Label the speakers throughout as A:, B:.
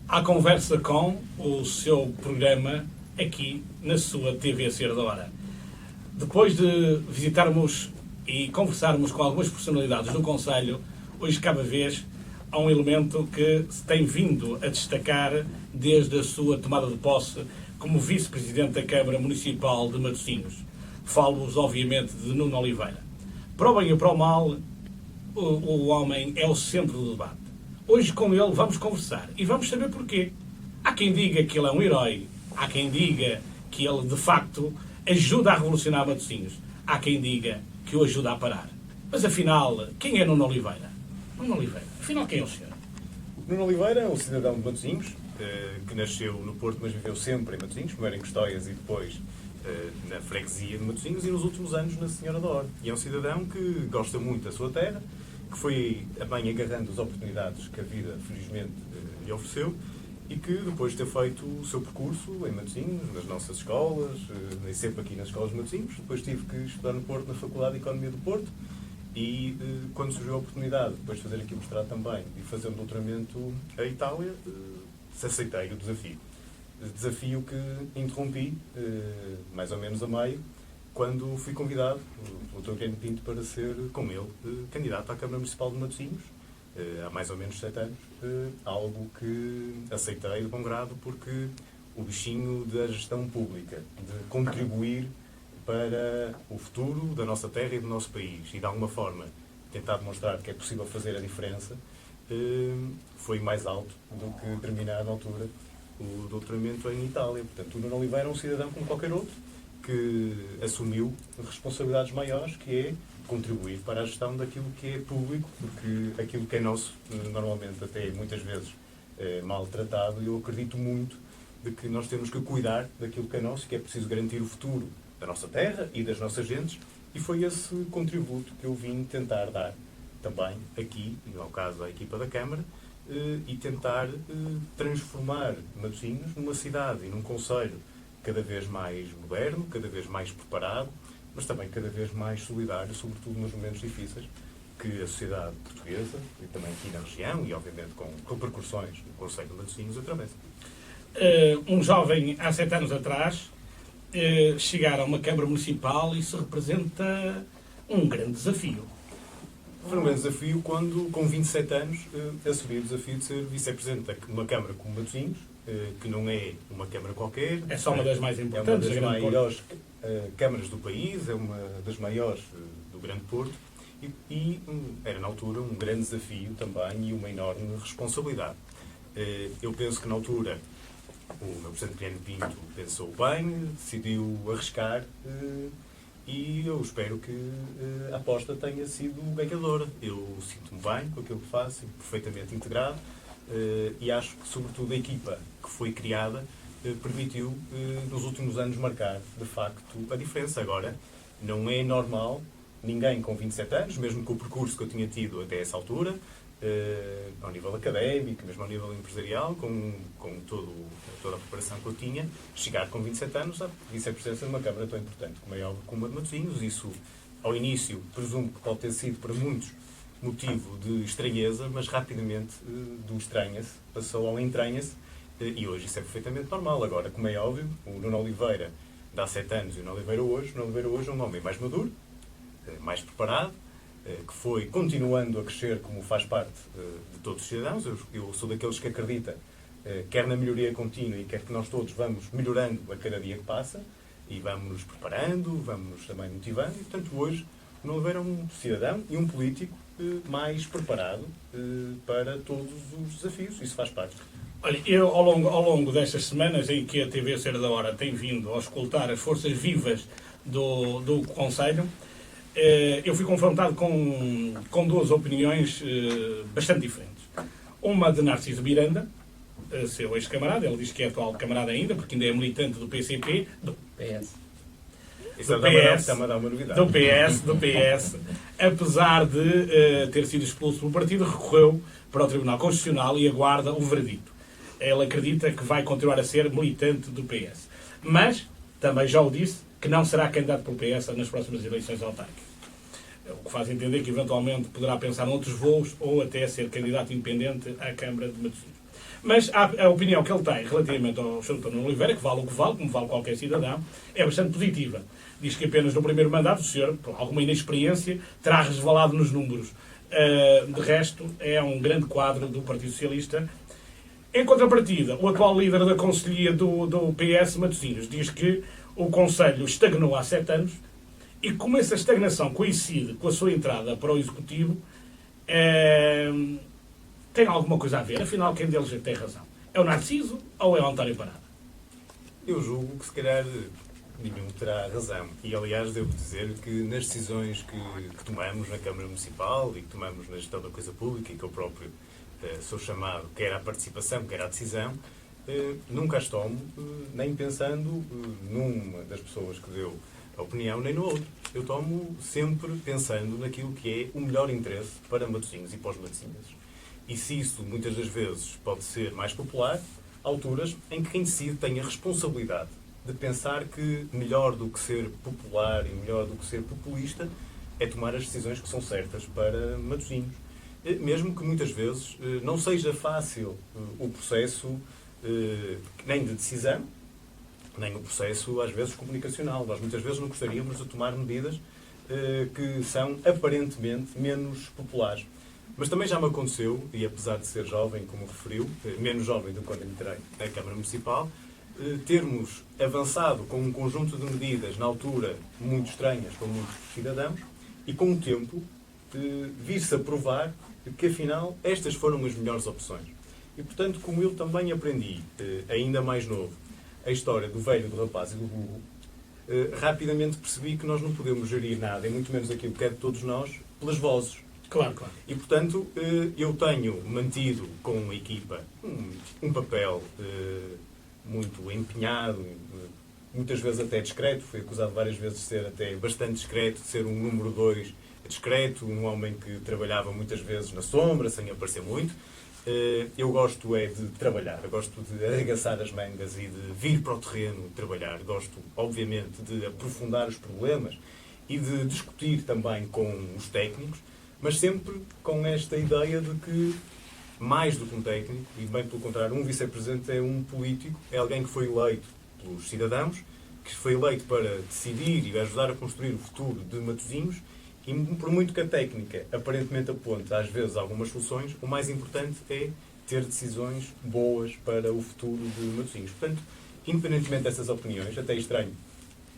A: à conversa com o seu programa aqui na sua TV Ser da Hora. Depois de visitarmos e conversarmos com algumas personalidades do Conselho, hoje cabe a vez a um elemento que se tem vindo a destacar desde a sua tomada de posse como vice-presidente da Câmara Municipal de Matosinhos. Falo-vos, obviamente, de Nuno Oliveira. Para o bem e para o mal, o homem é o centro do debate. Hoje com ele vamos conversar e vamos saber porquê. Há quem diga que ele é um herói, há quem diga que ele, de facto, ajuda a revolucionar Matosinhos. Há quem diga que o ajuda a parar. Mas, afinal, quem é Nuno Oliveira? Nuno Oliveira, afinal, quem é o senhor?
B: Nuno Oliveira é um cidadão de Matosinhos, que nasceu no Porto, mas viveu sempre em Matosinhos, primeiro em Custóias e depois na freguesia de Matosinhos e nos últimos anos na Senhora da Hora. E é um cidadão que gosta muito da sua terra, que foi bem agarrando as oportunidades que a vida, felizmente, lhe ofereceu e que, depois de ter feito o seu percurso em Matosinhos, nas nossas escolas, nem sempre aqui nas escolas de Matosinhos, depois tive que estudar no Porto, na Faculdade de Economia do Porto, e quando surgiu a oportunidade, depois de fazer aqui o mestrado também, e fazer um doutoramento em Itália, aceitei o desafio. Desafio que interrompi, mais ou menos a meio, quando fui convidado pelo Dr. Guilherme Pinto para ser, com ele, candidato à Câmara Municipal de Matosinhos, há mais ou menos 7 anos, algo que aceitei de bom grado porque o bichinho da gestão pública, de contribuir para o futuro da nossa terra e do nosso país e, de alguma forma, tentar demonstrar que é possível fazer a diferença, foi mais alto do que terminar, na altura, o doutoramento em Itália. Portanto, o Nuno Oliveira é um cidadão como qualquer outro que assumiu responsabilidades maiores, que é contribuir para a gestão daquilo que é público, porque aquilo que é nosso, normalmente, até muitas vezes, é maltratado, e eu acredito muito de que nós temos que cuidar daquilo que é nosso, que é preciso garantir o futuro da nossa terra e das nossas gentes, e foi esse contributo que eu vim tentar dar também aqui, no caso a equipa da Câmara, e tentar transformar Matosinhos numa cidade e num concelho cada vez mais moderno, cada vez mais preparado, mas também cada vez mais solidário, sobretudo nos momentos difíceis que a sociedade portuguesa, e também aqui na região, e obviamente com repercussões no concelho de Matosinhos, atravessa.
A: Um jovem, há 7 anos atrás, chegar a uma Câmara Municipal, isso representa um grande desafio.
B: Foi um grande desafio quando, com 27 anos, assumi o desafio de ser vice-presidente de uma Câmara como Matosinhos, que não é uma Câmara qualquer.
A: É só uma das mais importantes.
B: É uma das maiores câmaras do país, é uma das maiores do Grande Porto, e era, na altura, um grande desafio também e uma enorme responsabilidade. Eu penso que, na altura, o meu presidente Guilherme Pinto pensou bem, decidiu arriscar, e eu espero que a aposta tenha sido ganhadora. Eu sinto-me bem com aquilo que faço, perfeitamente integrado, e acho que, sobretudo, a equipa que foi criada permitiu, nos últimos anos, marcar, de facto, a diferença. Agora, não é normal ninguém com 27 anos, mesmo com o percurso que eu tinha tido até essa altura, ao nível académico, mesmo ao nível empresarial, com toda a preparação que eu tinha, chegar com 27 anos à vice-presidência de uma Câmara tão importante como é óbvio, como a de Matosinhos. Isso, ao início, presumo que pode ter sido para muitos motivo de estranheza, mas rapidamente do estranha-se passou ao entranha-se, e hoje isso é perfeitamente normal. Agora, como é óbvio, o Nuno Oliveira de há 7 anos e o Nuno Oliveira hoje é um homem mais maduro, mais preparado, que foi continuando a crescer como faz parte de todos os cidadãos. Eu sou daqueles que acredita, quer na melhoria contínua e quer que nós todos vamos melhorando a cada dia que passa e vamos nos preparando, vamos nos também motivando. E, portanto, hoje o Nuno Oliveira é um cidadão e um político mais preparado para todos os desafios. Isso faz parte.
A: Olha, eu, ao longo destas semanas em que a TV Ser da Hora tem vindo a escutar as forças vivas do Conselho, eu fui confrontado com 2 opiniões bastante diferentes. Uma de Narciso Miranda, seu ex-camarada, ele diz que é atual camarada ainda, porque ainda é militante do PCP, do PS. Do PS, apesar de ter sido expulso do partido, recorreu para o Tribunal Constitucional e aguarda o veredito. Ele acredita que vai continuar a ser militante do PS. Mas, também já o disse, que não será candidato pelo PS nas próximas eleições autárquicas. O que faz entender que, eventualmente, poderá pensar noutros voos ou até ser candidato independente à Câmara de Matosinhos. Mas a opinião que ele tem relativamente ao Sr. António Oliveira, que vale o que vale, como vale qualquer cidadão, é bastante positiva. Diz que apenas no primeiro mandato o senhor, por alguma inexperiência, terá resvalado nos números. De resto, é um grande quadro do Partido Socialista. Em contrapartida, o atual líder da Conselhia do PS, Matosinhos, diz que o Conselho estagnou há 7 anos e como essa estagnação coincide com a sua entrada para o Executivo, tem alguma coisa a ver? Afinal, quem deles tem razão? É o Narciso ou é o António Parada?
B: Eu julgo que, se calhar, nenhum terá razão. E, aliás, devo dizer que nas decisões que tomamos na Câmara Municipal e que tomamos na gestão da coisa pública e que eu próprio sou chamado, quer à participação, quer à decisão, nunca as tomo, nem pensando numa das pessoas que deu a opinião, nem no outro. Eu tomo sempre pensando naquilo que é o melhor interesse para Matosinhos e para os matosinhos. E se isso, muitas das vezes, pode ser mais popular, há alturas em que quem decide tem a responsabilidade de pensar que melhor do que ser popular e melhor do que ser populista é tomar as decisões que são certas para Matosinhos. Mesmo que muitas vezes não seja fácil o processo nem de decisão, nem o processo, às vezes, comunicacional. Nós muitas vezes não gostaríamos de tomar medidas que são aparentemente menos populares. Mas também já me aconteceu, e apesar de ser jovem, como referiu, menos jovem do que quando entrei na Câmara Municipal, termos avançado com um conjunto de medidas, na altura, muito estranhas para muitos cidadãos, e com o tempo vir-se a provar que, afinal, estas foram as melhores opções. E, portanto, como eu também aprendi, ainda mais novo, a história do velho, do rapaz e do burro, rapidamente percebi que nós não podemos gerir nada, e muito menos aquilo que é de todos nós, pelas vozes.
A: Claro, claro.
B: E, portanto, eu tenho mantido com a equipa um papel muito empenhado, muitas vezes até discreto. Fui acusado várias vezes de ser até bastante discreto, de ser um número 2 discreto, um homem que trabalhava muitas vezes na sombra, sem aparecer muito. Eu gosto de trabalhar, eu gosto de arregaçar as mangas e de vir para o terreno trabalhar. Gosto, obviamente, de aprofundar os problemas e de discutir também com os técnicos, mas sempre com esta ideia de que, mais do que um técnico, e bem pelo contrário, um vice-presidente é um político, é alguém que foi eleito pelos cidadãos, que foi eleito para decidir e ajudar a construir o futuro de Matosinhos. E por muito que a técnica aparentemente aponte às vezes algumas soluções, o mais importante é ter decisões boas para o futuro de Matosinhos. Portanto, independentemente dessas opiniões, até é estranho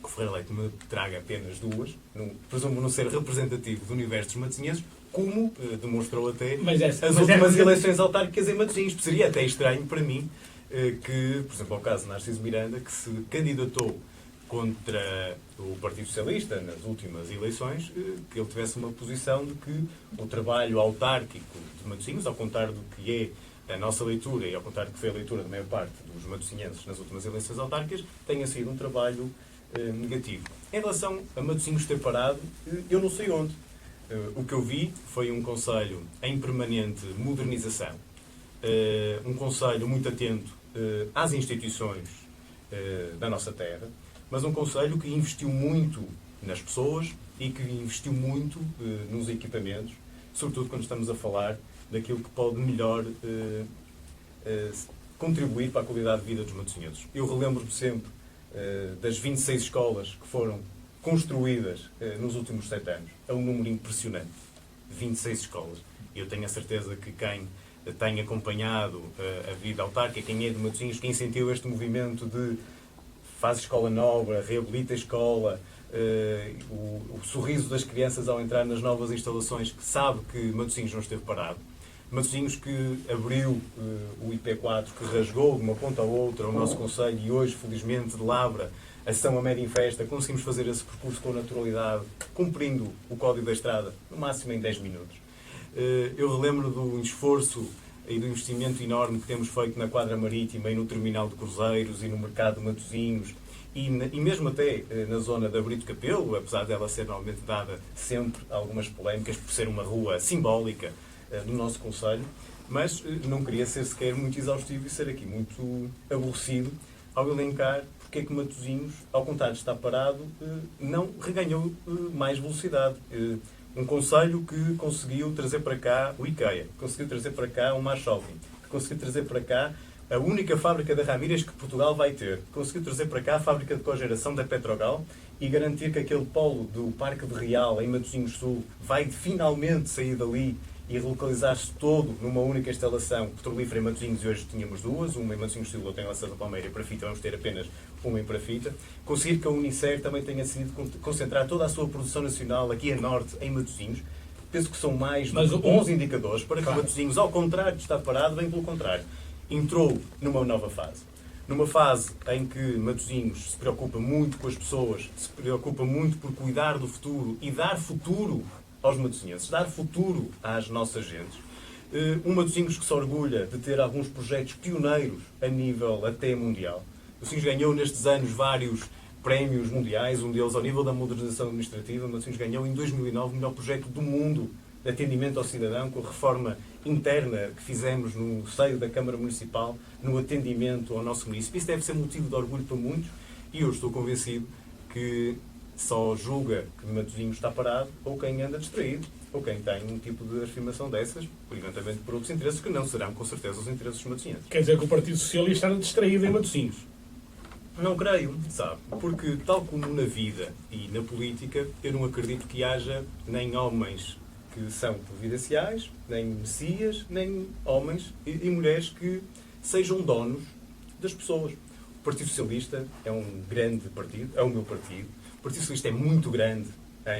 B: que o Ferreira Leite me traga apenas 2, presumo não ser representativo do universo dos matosinhenses, como demonstrou até as últimas eleições autárquicas em Matosinhos. Seria até estranho para mim que, por exemplo, ao caso de Narciso Miranda, que se candidatou contra o Partido Socialista nas últimas eleições, que ele tivesse uma posição de que o trabalho autárquico de Matosinhos, ao contrário do que é a nossa leitura e ao contrário do que foi a leitura da maior parte dos matosinhenses nas últimas eleições autárquicas, tenha sido um trabalho negativo. Em relação a Matosinhos ter parado, eu não sei onde. O que eu vi foi um conselho em permanente modernização, um conselho muito atento às instituições da nossa terra, mas um conselho que investiu muito nas pessoas e que investiu muito nos equipamentos, sobretudo quando estamos a falar daquilo que pode melhor contribuir para a qualidade de vida dos matosinhenses. Eu relembro-me sempre das 26 escolas que foram construídas nos últimos 7 anos. É um número impressionante. 26 escolas. E eu tenho a certeza que quem tem acompanhado a vida autárquica, quem é de Matosinhos, quem sentiu este movimento de faz escola nova, reabilita a escola, o sorriso das crianças ao entrar nas novas instalações, que sabe que Matosinhos não esteve parado. Matosinhos que abriu o IP4, que rasgou de uma ponta à outra o nosso concelho e hoje, felizmente, de Lavra, a São Amédio em Festa, conseguimos fazer esse percurso com naturalidade, cumprindo o código da estrada, no máximo em 10 minutos. Eu relembro do esforço e do investimento enorme que temos feito na quadra marítima e no terminal de cruzeiros e no mercado de Matosinhos e mesmo até na zona da Brito Capelo, apesar dela ser normalmente dada sempre a algumas polémicas por ser uma rua simbólica do nosso concelho, mas não queria ser sequer muito exaustivo e ser aqui muito aborrecido ao elencar porque é que Matosinhos, ao contrário de estar parado, não reganhou mais velocidade. Um concelho que conseguiu trazer para cá o IKEA, conseguiu trazer para cá o Mar Shopping, que conseguiu trazer para cá a única fábrica da Ramírez que Portugal vai ter. Conseguiu trazer para cá a fábrica de cogeração da Petrogal e garantir que aquele polo do Parque de Real, em Matosinhos Sul, vai finalmente sair dali e relocalizar-se todo numa única instalação petrolífera em Matosinhos, e hoje tínhamos duas, uma em Matosinhos Sul, outra em Lacerda Palmeira e Parafita, vamos ter apenas uma em Parafita. Conseguir que a Unicer também tenha decidido concentrar toda a sua produção nacional aqui a norte, em Matosinhos. Penso que são mais bons indicadores para que Matosinhos, ao contrário de estar parado, bem pelo contrário, entrou numa nova fase. Numa fase em que Matosinhos se preocupa muito com as pessoas, se preocupa muito por cuidar do futuro e dar futuro aos matosinhenses, dar futuro às nossas gentes. Um Matosinhos que se orgulha de ter alguns projetos pioneiros a nível até mundial. Matosinhos ganhou nestes anos vários prémios mundiais, um deles ao nível da modernização administrativa. Matosinhos ganhou em 2009 o melhor projeto do mundo de atendimento ao cidadão, com a reforma interna que fizemos no seio da Câmara Municipal, no atendimento ao nosso município. Isso deve ser motivo de orgulho para muitos e eu estou convencido que só julga que Matosinhos está parado ou quem anda distraído, ou quem tem um tipo de afirmação dessas, eventualmente por outros interesses, que não serão, com certeza, os interesses dos matosinhenses.
A: Quer dizer que o Partido Socialista anda distraído em Matosinhos?
B: Não creio, sabe? Porque, tal como na vida e na política, eu não acredito que haja nem homens que são providenciais, nem messias, nem homens e mulheres que sejam donos das pessoas. O Partido Socialista é um grande partido, é o meu partido. O Partido Socialista é muito grande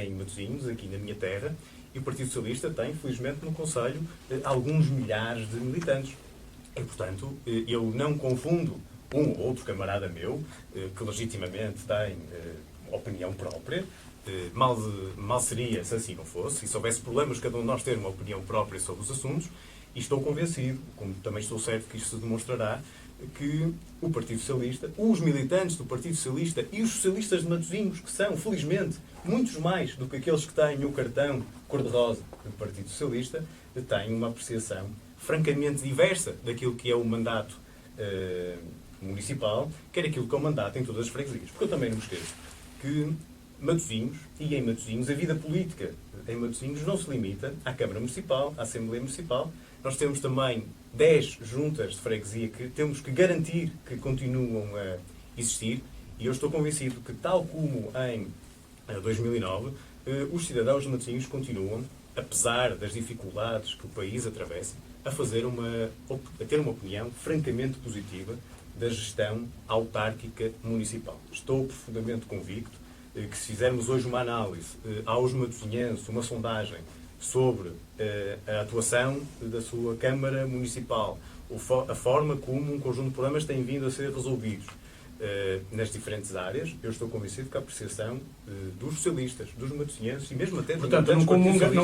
B: em Matosinhos, aqui na minha terra, e o Partido Socialista tem, felizmente, no Conselho, alguns milhares de militantes. E, portanto, eu não confundo um ou outro camarada meu, que legitimamente tem opinião própria. Mal seria se assim não fosse, e se houvesse problemas, cada um de nós ter uma opinião própria sobre os assuntos, e estou convencido, como também estou certo que isto se demonstrará, que o Partido Socialista, os militantes do Partido Socialista e os socialistas de Matosinhos, que são, felizmente, muitos mais do que aqueles que têm o cartão cor-de-rosa do Partido Socialista, têm uma apreciação francamente diversa daquilo que é o mandato municipal, quer aquilo que é o mandato em todas as freguesias. Porque eu também não me esqueço que Matosinhos, e em Matosinhos, a vida política em Matosinhos não se limita à Câmara Municipal, à Assembleia Municipal. Nós temos também 10 juntas de freguesia que temos que garantir que continuam a existir, e eu estou convencido que, tal como em 2009, os cidadãos de Matosinhos continuam, apesar das dificuldades que o país atravessa, a ter uma opinião francamente positiva da gestão autárquica municipal. Estou profundamente convicto que, se fizermos hoje uma análise aos matosinhenses, uma sondagem sobre a atuação da sua Câmara Municipal, a forma como um conjunto de problemas tem vindo a ser resolvidos nas diferentes áreas, eu estou convencido que a apreciação dos socialistas, dos matosinhenses e mesmo até...
A: Portanto, não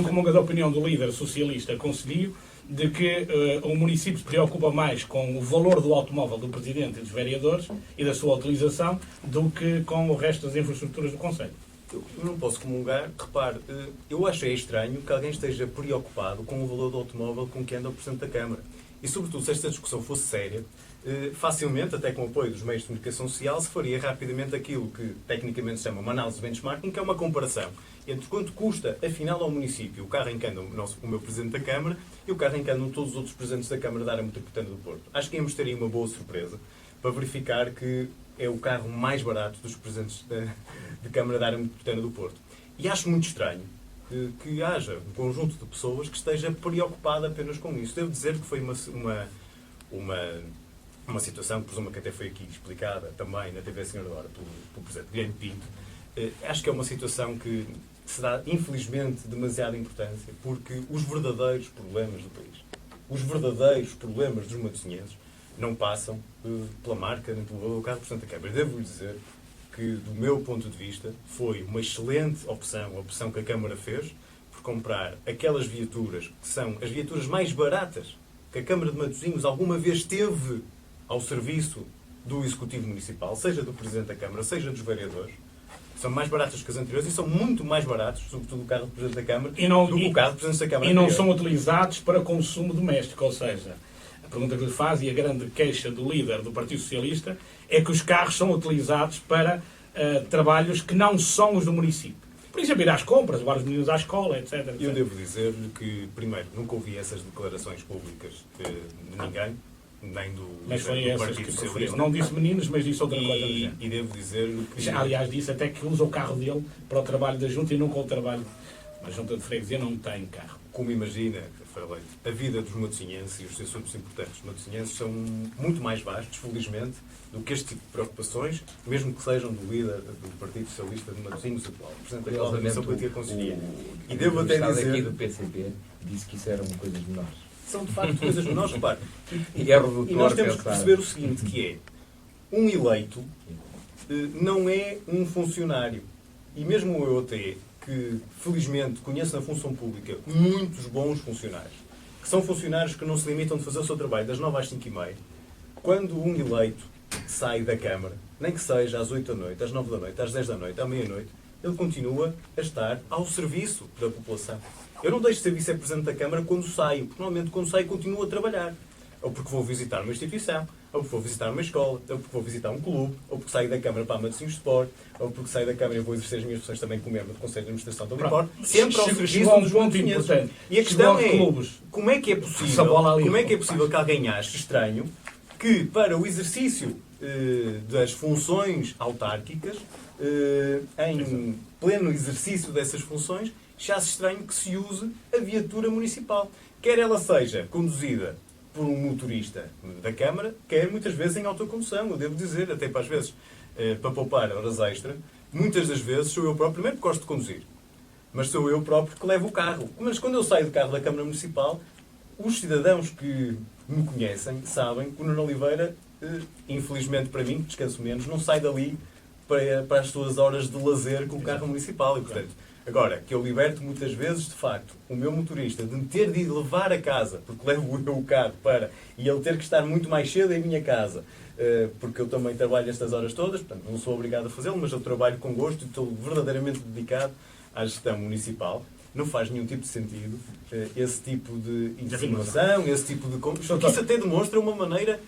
A: comunga da opinião do líder socialista conselheiro de que o município se preocupa mais com o valor do automóvel do Presidente e dos vereadores e da sua utilização do que com o resto das infraestruturas do Conselho.
B: Eu não posso comungar. Repare, eu acho estranho que alguém esteja preocupado com o valor do automóvel com que anda o Presidente da Câmara. E, sobretudo, se esta discussão fosse séria, facilmente, até com o apoio dos meios de comunicação social, se faria rapidamente aquilo que tecnicamente se chama uma análise de benchmarking, que é uma comparação entre quanto custa, afinal, ao município o carro em que anda o meu Presidente da Câmara e o carro em que andam todos os outros Presidentes da Câmara da área metropolitana do Porto. Acho que íamos ter aí uma boa surpresa para verificar que é o carro mais barato dos Presidentes de Câmara da área metropolitana do Porto. E acho muito estranho que haja um conjunto de pessoas que esteja preocupada apenas com isso. Devo dizer que foi uma situação que presumo que até foi aqui explicada também na TV Senhora da Hora pelo Presidente Guilherme Pinto. Acho que é uma situação que se dá, infelizmente, demasiada importância, porque os verdadeiros problemas do país, os verdadeiros problemas dos matosinhenses, não passam pela marca nem pelo valor do carro do Presidente da Câmara. Devo-lhe dizer que, do meu ponto de vista, foi uma excelente opção, a opção que a Câmara fez, por comprar aquelas viaturas que são as viaturas mais baratas que a Câmara de Matosinhos alguma vez teve ao serviço do Executivo Municipal, seja do Presidente da Câmara, seja dos vereadores. São mais baratas que as anteriores e são muito mais baratos, sobretudo o carro do Presidente da Câmara, do que o carro do Presidente da Câmara.
A: E não são utilizados para consumo doméstico, ou seja, a pergunta que lhe faz e a grande queixa do líder do Partido Socialista é que os carros são utilizados para trabalhos que não são os do município. Por exemplo, ir às compras, levar os meninos à escola, etc. etc.
B: Eu devo dizer-lhe que, primeiro, nunca ouvi essas declarações públicas de ninguém, nem do,
A: Mas foi
B: do
A: essas
B: Partido
A: que
B: Socialista.
A: preferiu. Não disse meninos, mas disse outra coisa do género.
B: E devo dizer-lhe que...
A: Aliás, disse até que usa o carro dele para o trabalho da junta e nunca o trabalho. A junta de freguesia não tem carro.
B: Como imagina, Leite, a vida dos matosinhenses e os seus assuntos importantes dos matosinhenses são muito mais vastos, felizmente, do que este tipo de preocupações, mesmo que sejam do líder do Partido Socialista de Matosinhos atual. Portanto, aquela Comissão Política Conselhia. E devo até dizer...
C: aqui do PCP disse que isso eram coisas menores.
B: São, de facto, coisas menores, repare.
C: E é redutor.
B: E nós temos que perceber o seguinte, que é, um eleito não é um funcionário. E mesmo eu até, que felizmente conheço na função pública muitos bons funcionários, que são funcionários que não se limitam de fazer o seu trabalho das 9 às 5h30, quando um eleito sai da Câmara, nem que seja às 8 da noite, às 9 da noite, às 10 da noite, à meia-noite, ele continua a estar ao serviço da população. Eu não deixo de ser vice-presidente da Câmara quando saio, porque normalmente quando saio continuo a trabalhar. Ou porque vou visitar uma instituição, ou porque vou visitar uma escola, ou porque vou visitar um clube, ou porque saio da Câmara para a Matosinhos Sport, ou porque saio da Câmara e vou exercer as minhas funções também como membro do Conselho de Administração da Limpor, sempre ao serviço dos matosinhenses. E a questão é, como é que é possível que alguém ache estranho que para o exercício das funções autárquicas, em pleno exercício dessas funções, achasse estranho que se use a viatura municipal. Quer ela seja conduzida por um motorista da Câmara, quer muitas vezes em autocondução. Eu devo dizer, até para às vezes, para poupar horas extra, muitas das vezes sou eu próprio, primeiro que gosto de conduzir, mas sou eu próprio que levo o carro. Mas quando eu saio do carro da Câmara Municipal, os cidadãos que me conhecem sabem que o Nuno Oliveira, infelizmente para mim, que descanso menos, não sai dali para as suas horas de lazer com o carro municipal. E, portanto, agora, que eu liberto muitas vezes, de facto, o meu motorista de me ter de levar a casa, porque levo eu o carro para, e ele ter que estar muito mais cedo em minha casa, porque eu também trabalho estas horas todas, portanto, não sou obrigado a fazê-lo, mas eu trabalho com gosto e estou verdadeiramente dedicado à gestão municipal. Não faz nenhum tipo de sentido esse tipo de insinuação, esse tipo de... Porque isso até demonstra uma maneira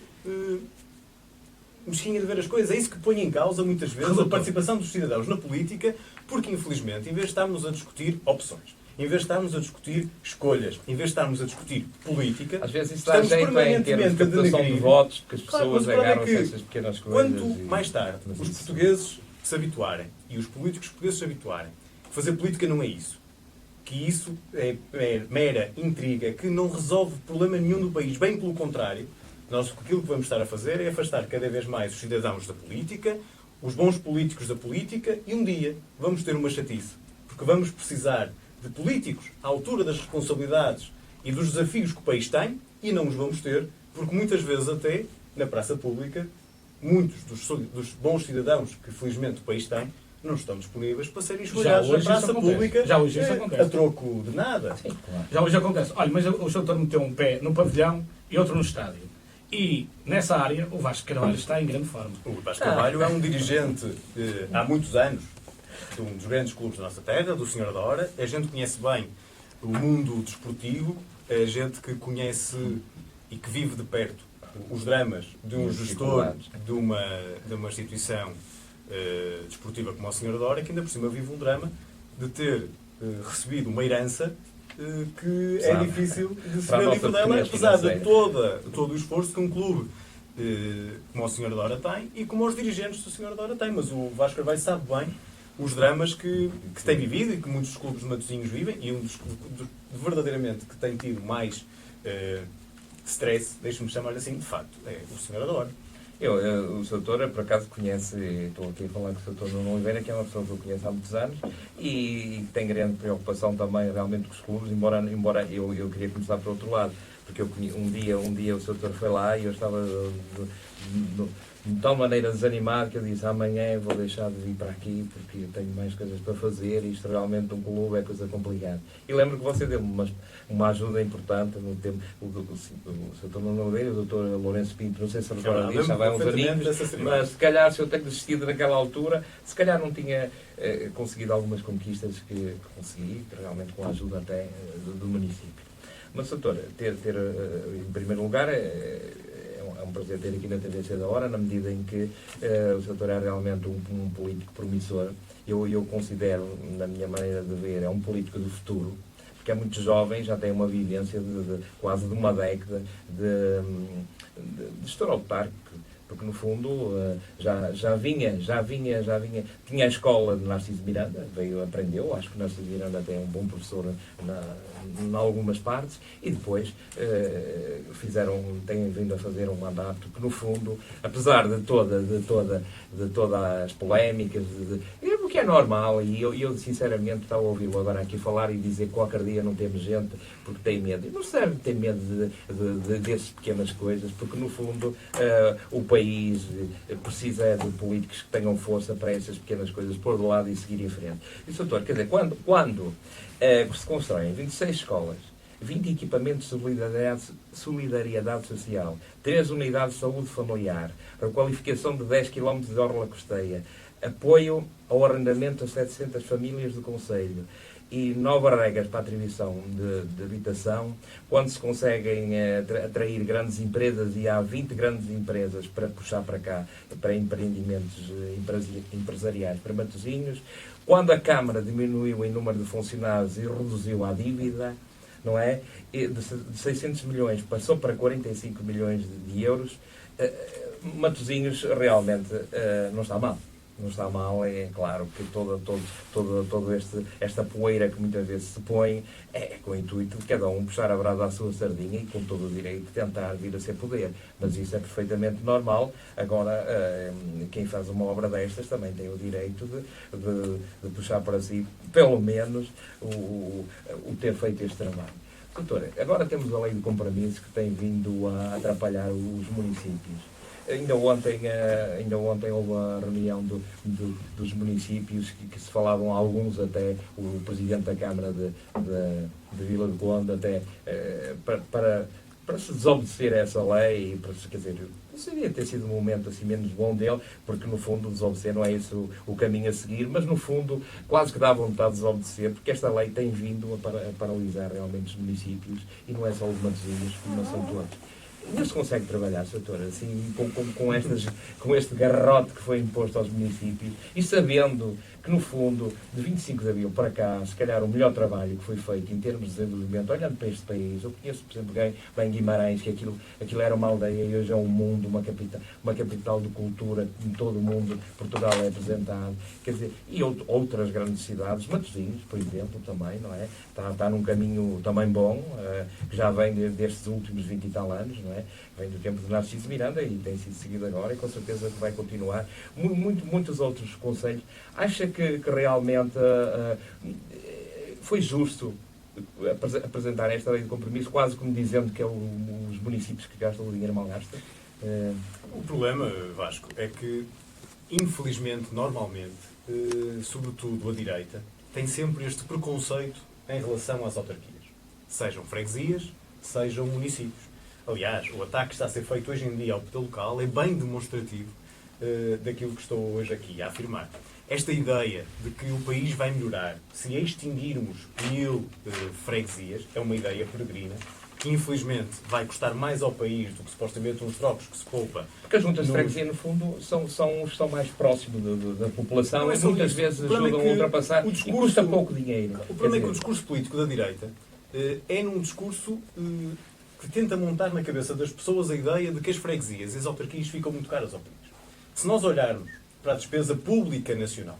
B: mesquinha de ver as coisas. É isso que põe em causa, muitas vezes, a participação dos cidadãos na política, porque, infelizmente, em vez de estarmos a discutir opções, em vez de estarmos a discutir escolhas, em vez de estarmos a discutir política,
C: às vezes isso dá jeito em termos de captação de votos, porque as pessoas agarram-se a essas pequenas coisas.
B: Quanto mais tarde os portugueses se habituarem, e os políticos portugueses se habituarem, fazer política não é isso. Que isso é mera intriga, que não resolve problema nenhum do país. Bem pelo contrário, nós aquilo que vamos estar a fazer é afastar cada vez mais os cidadãos da política, os bons políticos da política, e um dia vamos ter uma chatice. Porque vamos precisar de políticos à altura das responsabilidades e dos desafios que o país tem, e não os vamos ter, porque muitas vezes até, na praça pública, muitos dos bons cidadãos que felizmente o país tem, não estão disponíveis para serem escolhidos na praça pública a troco de nada.
A: Sim, claro. Já hoje acontece. Olha, mas o Sr. Doutor meteu um pé no pavilhão e outro no estádio. E, nessa área, o Vasco Carvalho está em grande forma.
B: O Vasco Carvalho é um dirigente há muitos anos de um dos grandes clubes da nossa terra, do Senhor da Hora. A gente conhece bem o mundo desportivo, a gente que conhece e que vive de perto os dramas de um gestor de uma instituição desportiva como o Senhor da Hora, que ainda por cima vive um drama de ter recebido uma herança que é difícil de se ver livre dela, apesar de todo o esforço que um clube como o Senhor da Hora tem e como os dirigentes do Senhor da Hora têm. Mas o Vasco Carvalho sabe bem os dramas que tem vivido e que muitos clubes de Matosinhos vivem, e um dos verdadeiramente que tem tido mais stress, deixe-me chamar-lhe assim, de facto, é o Senhor da Hora.
C: O Sr. Doutor, por acaso, conhece, estou aqui a falar com o Sr. Doutor Nuno Oliveira, que é uma pessoa que eu conheço há muitos anos e tem grande preocupação também realmente com os clubes, embora eu queria começar por outro lado, porque um dia o Sr. Doutor foi lá e eu estava de tal maneira desanimado que eu disse: amanhã vou deixar de vir para aqui porque eu tenho mais coisas para fazer e isto realmente um clube é coisa complicada. E lembro que você deu-me uma ajuda importante no tempo. O Sr. Nuno Oliveira e o Dr. Lourenço Pinto, não sei se recorda disso, já vai uns aninhos, mas se calhar, se eu tenho desistido naquela altura, se calhar não tinha conseguido algumas conquistas que consegui, realmente com a ajuda até do município. Mas, doutor, ter em primeiro lugar, é um prazer ter aqui na TVC da Hora, na medida em que o Sr. é realmente um político promissor. Eu considero, na minha maneira de ver, é um político do futuro, porque é muito jovem, já tem uma vivência de quase de uma década de gestor autárquico, porque no fundo já vinha, tinha a escola de Narciso Miranda, aprendeu, acho que Narciso Miranda tem um bom professor em algumas partes, e depois têm vindo a fazer um mandato que no fundo, apesar de todas as polémicas, o que é normal, e eu sinceramente estava a ouvi-lo agora aqui falar e dizer que qualquer dia não temos gente porque tem medo. E não se deve ter medo dessas pequenas coisas, porque no fundo o país precisa de políticos que tenham força para essas pequenas coisas pôr de lado e seguir em frente. E, Sr. quer dizer, quando se constroem 26 escolas, 20 equipamentos de solidariedade social, 3 unidades de saúde familiar, requalificação de 10 km de orla costeia, apoio ao arrendamento a 700 famílias do Conselho e novas regras para a atribuição de habitação, quando se conseguem atrair grandes empresas, e há 20 grandes empresas para puxar para cá, para empreendimentos empresariais para Matosinhos, quando a Câmara diminuiu em número de funcionários e reduziu a dívida, não é? De 600 milhões passou para 45 milhões de euros, Matosinhos realmente não está mal. Não está mal, é claro que toda esta poeira que muitas vezes se põe é com o intuito de cada um puxar a brasa à sua sardinha e com todo o direito de tentar vir a ser poder. Mas isso é perfeitamente normal. Agora, quem faz uma obra destas também tem o direito de puxar para si, pelo menos, o ter feito este trabalho. Doutora, agora temos a lei de compromissos que tem vindo a atrapalhar os municípios. Ainda ontem houve a reunião dos municípios que se falavam, alguns até, o Presidente da Câmara de Vila de Conde, até para se desobedecer a essa lei, quer dizer, não seria ter sido um momento assim menos bom dele, porque no fundo desobedecer não é esse o caminho a seguir, mas no fundo quase que dá vontade de desobedecer, porque esta lei tem vindo a paralisar realmente os municípios, e não é só os Matosinhos, como são todos. Não se consegue trabalhar, Sr. assim, com este garrote que foi imposto aos municípios, e sabendo que, no fundo, de 25 de abril para cá, se calhar o melhor trabalho que foi feito em termos de desenvolvimento, olhando para este país, eu conheço, por exemplo, bem Guimarães, que aquilo era uma aldeia e hoje é um mundo, uma capital de cultura, em todo o mundo, Portugal é apresentado, quer dizer, e outras grandes cidades, Matosinhos, por exemplo, também, não é? Está num caminho também bom, que já vem destes últimos 20 e tal anos, não é? Vem do tempo de Narciso Miranda e tem sido seguido agora, e com certeza que vai continuar. Muitos outros conselhos. Acha que realmente foi justo apresentar esta lei de compromisso, quase como dizendo que é os municípios que gastam o dinheiro mal gasto?
B: O problema, Vasco, é que, infelizmente, normalmente, sobretudo a direita, tem sempre este preconceito em relação às autarquias. Sejam freguesias, sejam municípios. Aliás, o ataque que está a ser feito hoje em dia ao poder local é bem demonstrativo daquilo que estou hoje aqui a afirmar. Esta ideia de que o país vai melhorar se extinguirmos 1000 freguesias é uma ideia peregrina, que infelizmente vai custar mais ao país do que supostamente uns trocos que se poupa.
C: Porque as juntas de freguesia, no fundo, estão mais próximos da população e muitas vezes ajudam a ultrapassar e custa pouco dinheiro.
B: O problema é que o discurso político da direita é num discurso que tenta montar na cabeça das pessoas a ideia de que as freguesias e as autarquias ficam muito caras ao país. Se nós olharmos para a despesa pública nacional,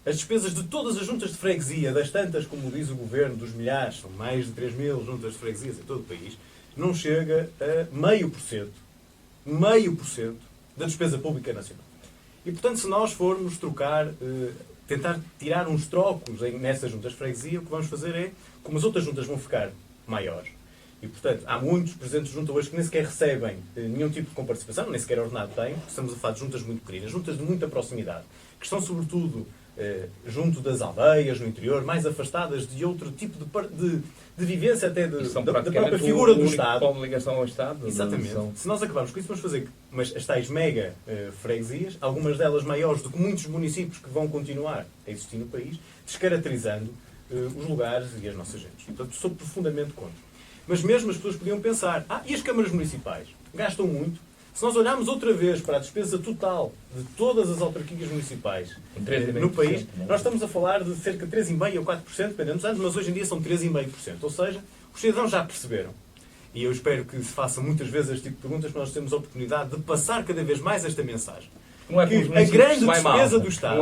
B: as despesas de todas as juntas de freguesia, das tantas, como diz o Governo, dos milhares, são mais de 3.000 juntas de freguesias em todo o país, não chega a 0,5% da despesa pública nacional. E, portanto, se nós formos tentar tirar uns trocos nessas juntas de freguesia, o que vamos fazer é, como as outras juntas vão ficar maiores, e, portanto, há muitos presidentes de junta hoje que nem sequer recebem nenhum tipo de comparticipação, nem sequer ordenado têm, porque estamos a falar de juntas muito pequenas, juntas de muita proximidade, que estão, sobretudo, junto das aldeias, no interior, mais afastadas de outro tipo de vivência, até da própria figura do Estado.
C: Com ligação ao Estado.
B: Exatamente. Se nós acabarmos com isso, vamos fazer as tais mega freguesias, algumas delas maiores do que muitos municípios que vão continuar a existir no país, descaracterizando os lugares e as nossas gentes. Portanto, sou profundamente contra. Mas mesmo as pessoas podiam pensar, e as câmaras municipais? Gastam muito, Se nós olharmos outra vez para a despesa total de todas as autarquias municipais no país, nós estamos a falar de cerca de 3,5% ou 4%, dependendo dos anos, mas hoje em dia são 3,5%. Ou seja, os cidadãos já perceberam. E eu espero que se faça muitas vezes este tipo de perguntas, para nós termos a oportunidade de passar cada vez mais esta mensagem.
C: Não é
B: que a grande despesa do Estado,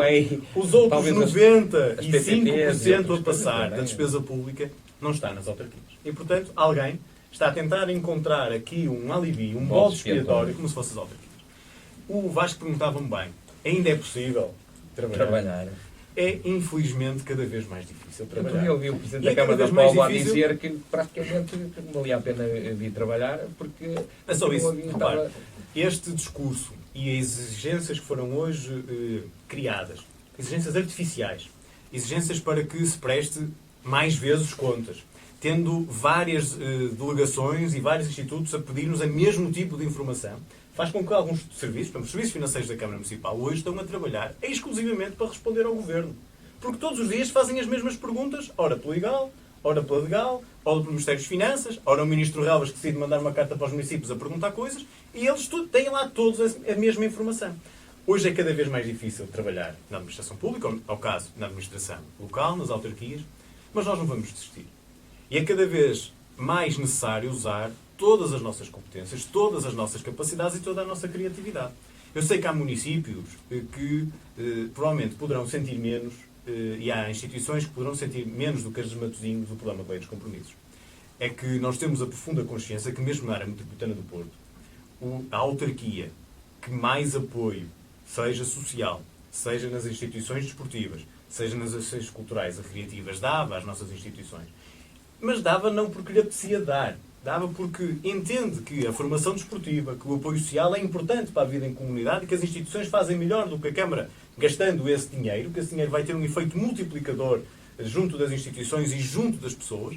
B: os outros 95% a passar da despesa pública, não está nas autarquias. E, portanto, alguém está a tentar encontrar aqui um alibi, um bode expiatório, como se fossem as autarquias. O Vasco perguntava-me bem, ainda é possível trabalhar? É, infelizmente, cada vez mais difícil trabalhar.
C: Eu ouvi o Presidente da Câmara da Póvoa a dizer que praticamente não valia a pena vir trabalhar, porque...
B: É só isso. Repare, este discurso e as exigências que foram hoje criadas, exigências artificiais, exigências para que se preste mais vezes contas, tendo várias delegações e vários institutos a pedir-nos o mesmo tipo de informação, faz com que alguns serviços, como os serviços financeiros da Câmara Municipal, hoje estão a trabalhar exclusivamente para responder ao Governo. Porque todos os dias fazem as mesmas perguntas, ora pelo legal, ora pela legal, ora pelo Ministério das Finanças, ora o Ministro Relvas que decide mandar uma carta para os municípios a perguntar coisas, e eles têm lá todos a mesma informação. Hoje é cada vez mais difícil trabalhar na administração pública, ou, ao caso, na administração local, nas autarquias, mas nós não vamos desistir. E é cada vez mais necessário usar todas as nossas competências, todas as nossas capacidades e toda a nossa criatividade. Eu sei que há municípios que provavelmente poderão sentir menos, e há instituições que poderão sentir menos do que as de Matosinhos o problema da lei dos compromissos. É que nós temos a profunda consciência que mesmo na área metropolitana do Porto, a autarquia que mais apoio, seja social, seja nas instituições desportivas, seja nas ações culturais e recreativas, dava às nossas instituições. Mas dava não porque lhe apetecia dar. Dava porque entende que a formação desportiva, que o apoio social é importante para a vida em comunidade e que as instituições fazem melhor do que a Câmara gastando esse dinheiro, que esse dinheiro vai ter um efeito multiplicador junto das instituições e junto das pessoas.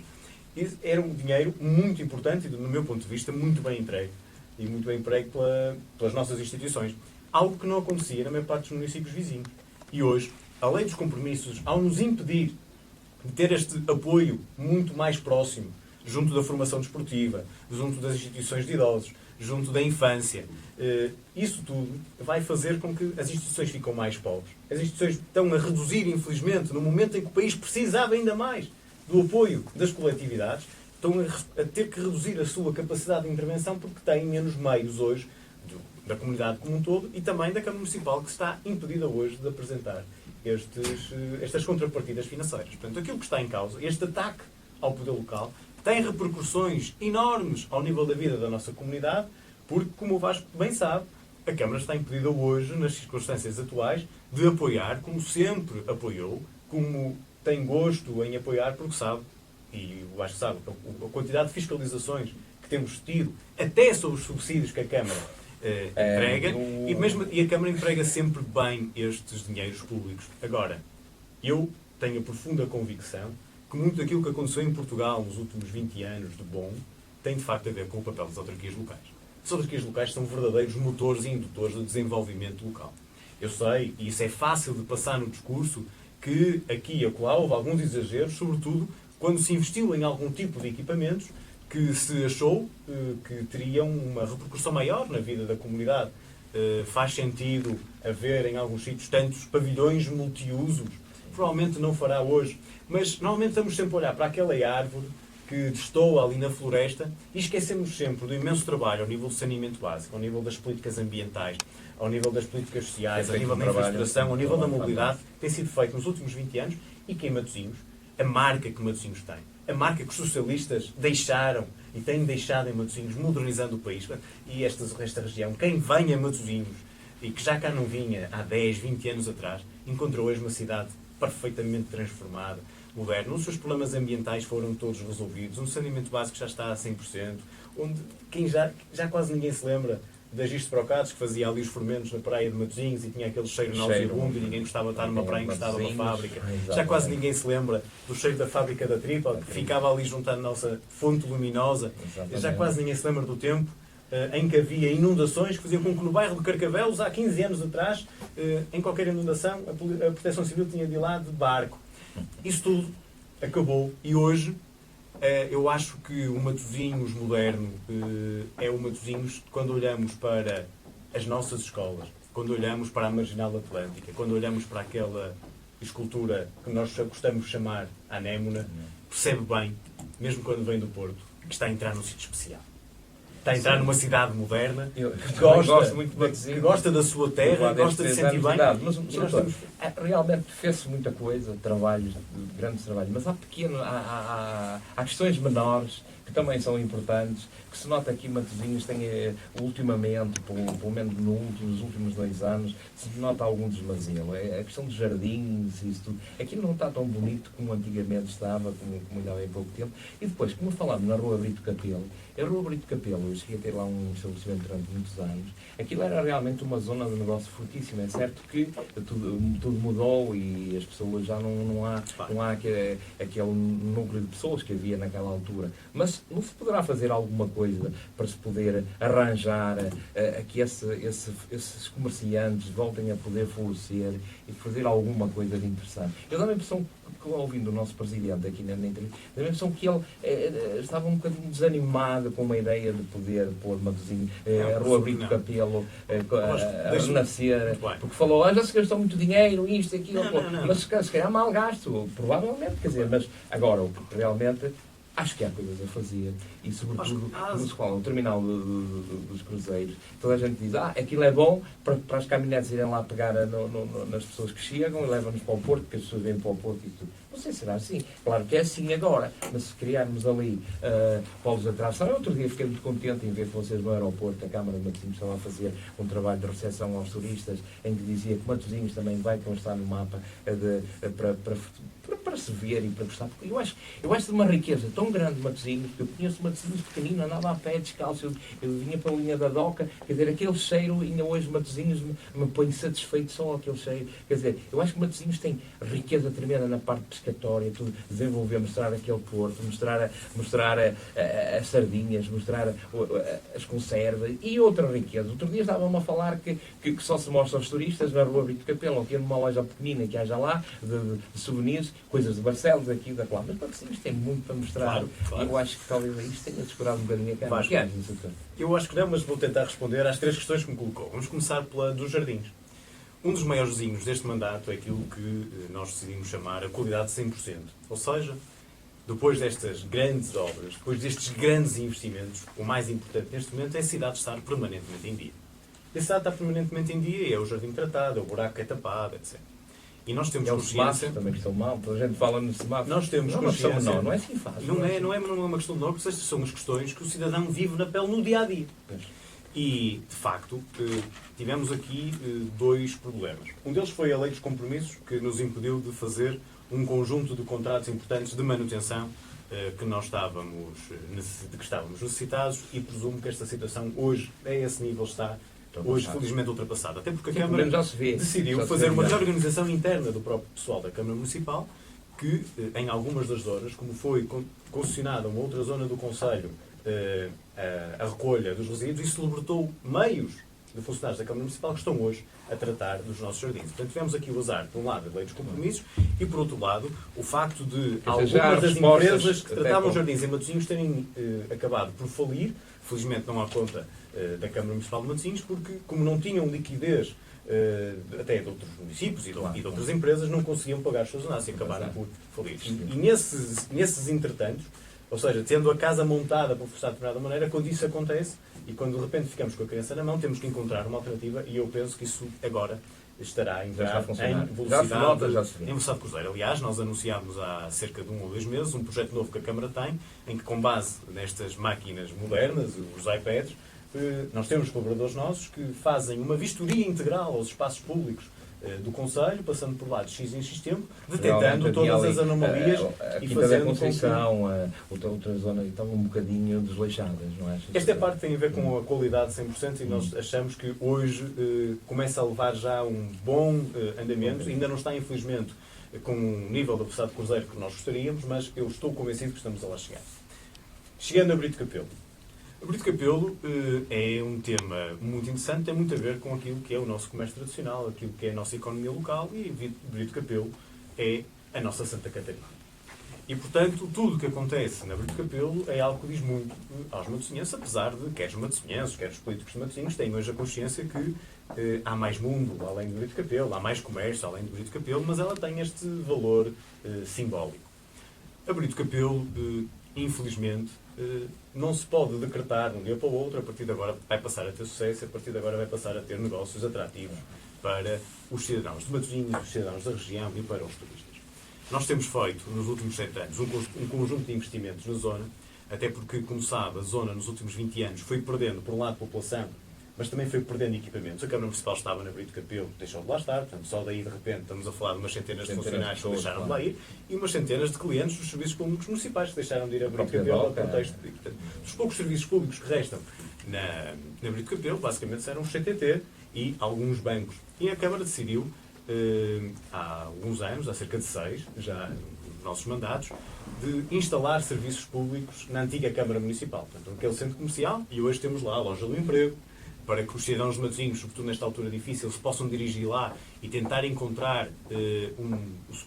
B: E era um dinheiro muito importante e, no meu ponto de vista, muito bem entregue. E muito bem emprego pelas nossas instituições. Algo que não acontecia na maior parte dos municípios vizinhos. E hoje, a lei dos compromissos, ao nos impedir de ter este apoio muito mais próximo, junto da formação desportiva, junto das instituições de idosos, junto da infância, isso tudo vai fazer com que as instituições ficam mais pobres. As instituições estão a reduzir, infelizmente, no momento em que o país precisava ainda mais do apoio das coletividades, estão a ter que reduzir a sua capacidade de intervenção porque têm menos meios hoje da comunidade como um todo e também da Câmara Municipal, que está impedida hoje de apresentar estas contrapartidas financeiras. Portanto, aquilo que está em causa, este ataque ao poder local, tem repercussões enormes ao nível da vida da nossa comunidade, porque, como o Vasco bem sabe, a Câmara está impedida hoje, nas circunstâncias atuais, de apoiar, como sempre apoiou, como tem gosto em apoiar, porque sabe, e o Vasco sabe, a quantidade de fiscalizações que temos tido, até sobre os subsídios que a Câmara emprega, e a Câmara emprega sempre bem estes dinheiros públicos. Agora, eu tenho a profunda convicção que muito daquilo que aconteceu em Portugal nos últimos 20 anos de bom tem de facto a ver com o papel das autarquias locais. As autarquias locais são verdadeiros motores e indutores de desenvolvimento local. Eu sei, e isso é fácil de passar no discurso, que aqui e acolá houve alguns exageros, sobretudo quando se investiu em algum tipo de equipamentos que se achou que teriam uma repercussão maior na vida da comunidade. Faz sentido haver em alguns sítios tantos pavilhões multiusos. Provavelmente não fará hoje, mas normalmente estamos sempre a olhar para aquela árvore que destoa ali na floresta e esquecemos sempre do imenso trabalho ao nível do saneamento básico, ao nível das políticas ambientais, ao nível das políticas sociais, ao nível da infraestruturação, ao nível da mobilidade, que tem sido feito nos últimos 20 anos e que em Matosinhos, a marca que Matosinhos tem, a marca que os socialistas deixaram e têm deixado em Matosinhos, modernizando o país. E esta região, quem vem a Matosinhos e que já cá não vinha há 10, 20 anos atrás, encontrou hoje uma cidade perfeitamente transformada, moderna. Os seus problemas ambientais foram todos resolvidos, um saneamento básico já está a 100%, onde já quase ninguém se lembra da Gisto Procados, que fazia ali os fermentos na praia de Matosinhos e tinha aquele cheiro nauseabundo e ninguém gostava de estar numa praia encostada a uma fábrica. Já quase ninguém se lembra do cheiro da fábrica da Tripa, que ficava ali junto à nossa fonte luminosa. Já quase ninguém se lembra do tempo em que havia inundações que faziam com que no bairro de Carcavelos, há 15 anos atrás, em qualquer inundação, a Proteção Civil tinha de ir lá de barco. Isso tudo acabou e hoje Eu acho que o Matosinhos moderno é o Matosinhos quando olhamos para as nossas escolas, quando olhamos para a Marginal Atlântica, quando olhamos para aquela escultura que nós gostamos de chamar anémona, percebe bem, mesmo quando vem do Porto, que está a entrar num sítio especial. Está a entrar numa cidade moderna,
C: gosto muito de Matosinhos,
B: que gosta da sua terra, gosta de se sentir bem.
C: Realmente fez-se muita coisa, trabalhos, grandes trabalhos, mas há questões menores que também são importantes, que se nota aqui Matosinhos tem ultimamente, pelo menos nos últimos 2 anos, se nota algum desmazelo. A questão dos jardins e isso tudo. Aquilo não está tão bonito como antigamente estava, como ainda há bem pouco tempo. E depois, como falámos na Rua Brito Capelo, a Rua Brito Capelo, eu cheguei a ter lá um estabelecimento durante muitos anos, aquilo era realmente uma zona de negócio fortíssima. É certo que tudo mudou e as pessoas já não há aquele núcleo de pessoas que havia naquela altura. Mas não se poderá fazer alguma coisa para se poder arranjar a que esses comerciantes voltem a poder florescer e fazer alguma coisa de interessante. Eu dou a impressão que ouvindo o nosso presidente aqui na entrevista, dá a impressão que ele estava um bocadinho desanimado com uma ideia de poder pôr Matosinhos, a Rua Brito Capelo, a renascer, porque falou, já se gastou muito dinheiro, isto, aquilo, mas se calhar mal gasto, provavelmente, quer dizer, mas agora, o que realmente acho que há coisas a fazer e, sobretudo, como se fala, no terminal dos cruzeiros, toda a gente diz, aquilo é bom para as caminhonetes irem lá pegar nas pessoas que chegam e levam-nos para o Porto, porque as pessoas vêm para o Porto e tudo. Não sei se será assim. Claro que é assim agora, mas se criarmos ali polos de atração, outro dia fiquei muito contente em ver vocês no aeroporto, a Câmara de Matosinhos estava a fazer um trabalho de recepção aos turistas, em que dizia que Matosinhos também vai constar no mapa para se ver e para gostar. Porque eu acho de uma riqueza tão grande Matosinhos, que eu conheço Matosinhos pequenino, andava a pé descalço, eu vinha para a linha da Doca, quer dizer, aquele cheiro, ainda hoje Matosinhos me põe satisfeito só aquele cheiro. Quer dizer, eu acho que Matosinhos tem riqueza tremenda na parte pescatória, tudo, desenvolver, mostrar aquele porto, mostrar as sardinhas, mostrar as conservas e outra riqueza. Outro dia estavam-me a falar que só se mostra aos turistas na Rua Brito Capelo, que é numa loja pequenina que haja lá, de souvenirs, coisas de Barcelos, daqui e da lá. Mas Matosinhos tem muito para mostrar. Claro. Eu acho que talvez isto tenha descurado um bocadinho a Câmara. O que achas, doutor?
B: Eu acho que não, mas vou tentar responder às 3 questões que me colocou. Vamos começar pela dos jardins. Um dos maiores vizinhos deste mandato é aquilo que nós decidimos chamar a qualidade 100%. Ou seja, depois destas grandes obras, depois destes grandes investimentos, o mais importante neste momento é a cidade estar permanentemente em dia. E a cidade está permanentemente em dia, é o jardim tratado, é o buraco que é tapado, etc. E nós temos consciência...
C: também estão mal, toda a gente fala no semáforo.
B: Nós temos consciência...
C: Não é assim fácil.
B: Não é uma questão menor, porque estas são as questões que o cidadão vive na pele no dia-a-dia. E, de facto, tivemos aqui 2 problemas. Um deles foi a lei dos compromissos, que nos impediu de fazer um conjunto de contratos importantes de manutenção que estávamos necessitados, e presumo que esta situação hoje, a esse nível, está hoje felizmente ultrapassada. Até porque a Câmara decidiu fazer uma reorganização interna do próprio pessoal da Câmara Municipal, que em algumas das zonas, como foi concessionada uma outra zona do Conselho, a recolha dos resíduos, isso libertou meios de funcionários da Câmara Municipal que estão hoje a tratar dos nossos jardins. Portanto, tivemos aqui o azar, por um lado, a lei dos compromissos, e, por outro lado, o facto de algumas das empresas que tratavam os jardins em Matosinhos terem acabado por falir. Felizmente não há conta da Câmara Municipal de Matosinhos, porque, como não tinham liquidez até de outros municípios e de outras empresas, não conseguiam pagar os seus análises e acabaram por falir. E nesses entretantos, ou seja, tendo a casa montada por forçar de determinada maneira, quando isso acontece e quando de repente ficamos com a criança na mão, temos que encontrar uma alternativa, e eu penso que isso agora estará a entrar em velocidade cruzeiro. Aliás, nós anunciámos há cerca de 1 ou 2 meses um projeto novo que a Câmara tem, em que, com base nestas máquinas modernas, os iPads, nós temos colaboradores nossos que fazem uma vistoria integral aos espaços públicos do Conselho, passando por lá de X em X tempo, detectando todas as anomalias
C: e fazendo com que outra zona estão um bocadinho desleixadas, não é?
B: Esta parte tem a ver com a qualidade 100% e nós achamos que hoje começa a levar já um bom andamento. Ainda não está, infelizmente, com o nível da velocidade de cruzeiro que nós gostaríamos, mas eu estou convencido que estamos a lá chegar. Chegando a Brito Capelo. A Brito Capelo é um tema muito interessante, tem muito a ver com aquilo que é o nosso comércio tradicional, aquilo que é a nossa economia local, e Brito Capelo é a nossa Santa Catarina. E, portanto, tudo o que acontece na Brito Capelo é algo que diz muito aos matosinhenses, apesar de, quer os matosinhenses, quer os políticos de Matosinhos, têm hoje a consciência que há mais mundo além de Brito Capelo, há mais comércio além de Brito Capelo, mas ela tem este valor simbólico. A Brito Capelo, infelizmente, não se pode decretar de um dia para o outro, a partir de agora vai passar a ter sucesso, a partir de agora vai passar a ter negócios atrativos para os cidadãos de Matosinhos, os cidadãos da região e para os turistas. Nós temos feito, nos últimos 7 anos, um conjunto de investimentos na zona, até porque, como sabe, a zona nos últimos 20 anos foi perdendo, por um lado, população, mas também foi perdendo equipamentos. A Câmara Municipal estava na Brito Capelo, deixou de lá estar, portanto, só daí, de repente, estamos a falar de umas centenas de funcionários que deixaram de lá ir e umas centenas de clientes dos serviços públicos municipais que deixaram de ir a Brito Capelo ao contexto. Portanto, os poucos serviços públicos que restam na Brito Capelo, basicamente, eram os CTT e alguns bancos. E a Câmara decidiu, há alguns anos, há cerca de 6, já nos nossos mandatos, de instalar serviços públicos na antiga Câmara Municipal. Portanto, naquele centro comercial, e hoje temos lá a Loja do Emprego, para que os cidadãos de Matosinhos, sobretudo nesta altura difícil, se possam dirigir lá e tentar encontrar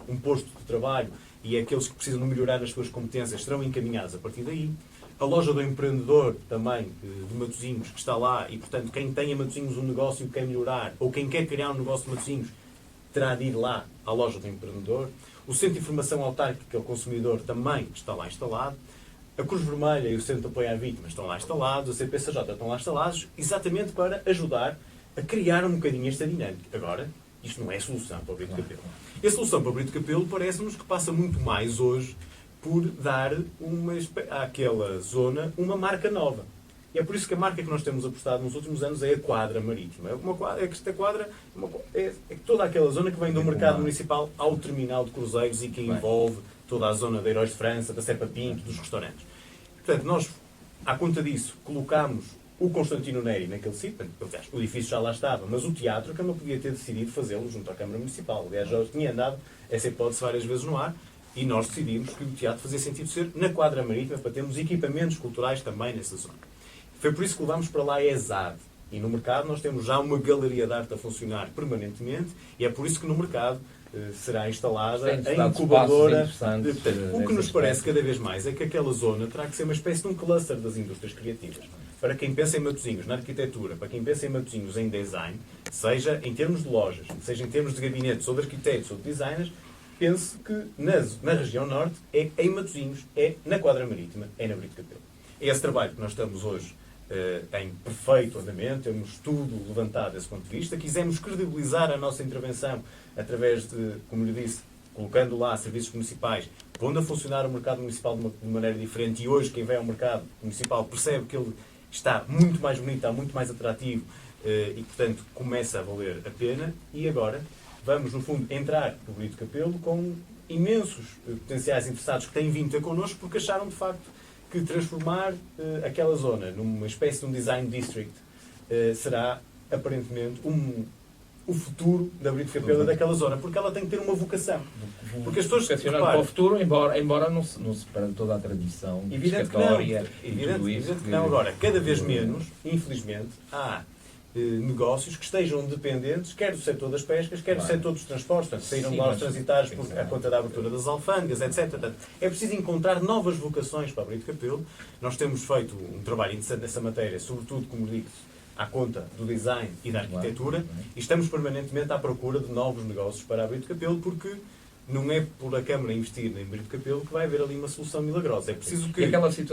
B: um posto de trabalho, e aqueles que precisam de melhorar as suas competências serão encaminhados a partir daí. A Loja do Empreendedor, também, de Matosinhos, que está lá, e, portanto, quem tem a Matosinhos um negócio que quer melhorar, ou quem quer criar um negócio de Matosinhos, terá de ir lá à Loja do Empreendedor. O Centro de Informação Autárquica ao Consumidor também está lá instalado. A Cruz Vermelha e o Centro de Apoio à Vítima estão lá instalados. A CPCJ estão lá instalados, exatamente para ajudar a criar um bocadinho esta dinâmica. Agora, isto não é a solução para o Brito Capelo. A solução para o Brito Capelo parece-nos que passa muito mais hoje por dar àquela zona uma marca nova. E é por isso que a marca que nós temos apostado nos últimos anos é a Quadra Marítima. Esta quadra é toda aquela zona que vem do mercado municipal ao terminal de cruzeiros e que envolve toda a zona de Heróis de França, da Serpa Pinto, dos restaurantes. Portanto, nós, à conta disso, colocámos o Constantino Neri naquele sítio. Aliás, o edifício já lá estava, mas o teatro, a Câmara podia ter decidido fazê-lo junto à Câmara Municipal. Aliás, já tinha andado essa hipótese várias vezes no ar. E nós decidimos que o teatro fazia sentido ser na Quadra Marítima para termos equipamentos culturais também nessa zona. Foi por isso que levámos para lá a ESAD. E no mercado nós temos já uma galeria de arte a funcionar permanentemente e é por isso que no mercado será instalada a incubadora. O que nos parece cada vez mais é que aquela zona terá que ser uma espécie de um cluster das indústrias criativas. Para quem pensa em Matosinhos na arquitetura, para quem pensa em Matosinhos em design, seja em termos de lojas, seja em termos de gabinetes ou de arquitetos ou de designers, pense que na região norte é em Matosinhos, é na Quadra Marítima, é na Brito Capelo. É esse trabalho que nós estamos hoje em perfeito andamento, temos tudo levantado desse ponto de vista. Quisemos credibilizar a nossa intervenção através de, como lhe disse, colocando lá serviços municipais, pondo a funcionar o mercado municipal de maneira diferente e hoje quem vai ao mercado municipal percebe que ele está muito mais bonito, está muito mais atrativo e, portanto, começa a valer a pena e agora vamos, no fundo, entrar no Brito Capelo com imensos potenciais interessados que têm vindo ter connosco porque acharam, de facto, que transformar aquela zona numa espécie de um design district será, aparentemente, o futuro da Brito Capelo daquela zona, porque ela tem que ter uma vocação. Porque as pessoas
C: para o futuro, embora não se perde toda a tradição pescatória.
B: Evidente que não. Agora, cada vez menos, infelizmente, há negócios que estejam dependentes, quer do setor das pescas, quer do setor dos transportes, portanto, saíram lá os transitários por a conta da abertura das alfândegas, etc. Portanto, é preciso encontrar novas vocações para a Brito Capelo. Nós temos feito um trabalho interessante nessa matéria, sobretudo, como digo, à conta do design e da arquitetura, e estamos permanentemente à procura de novos negócios para a Brito Capelo, porque não é por a Câmara investir em Brito Capelo que vai haver ali uma solução milagrosa. É preciso que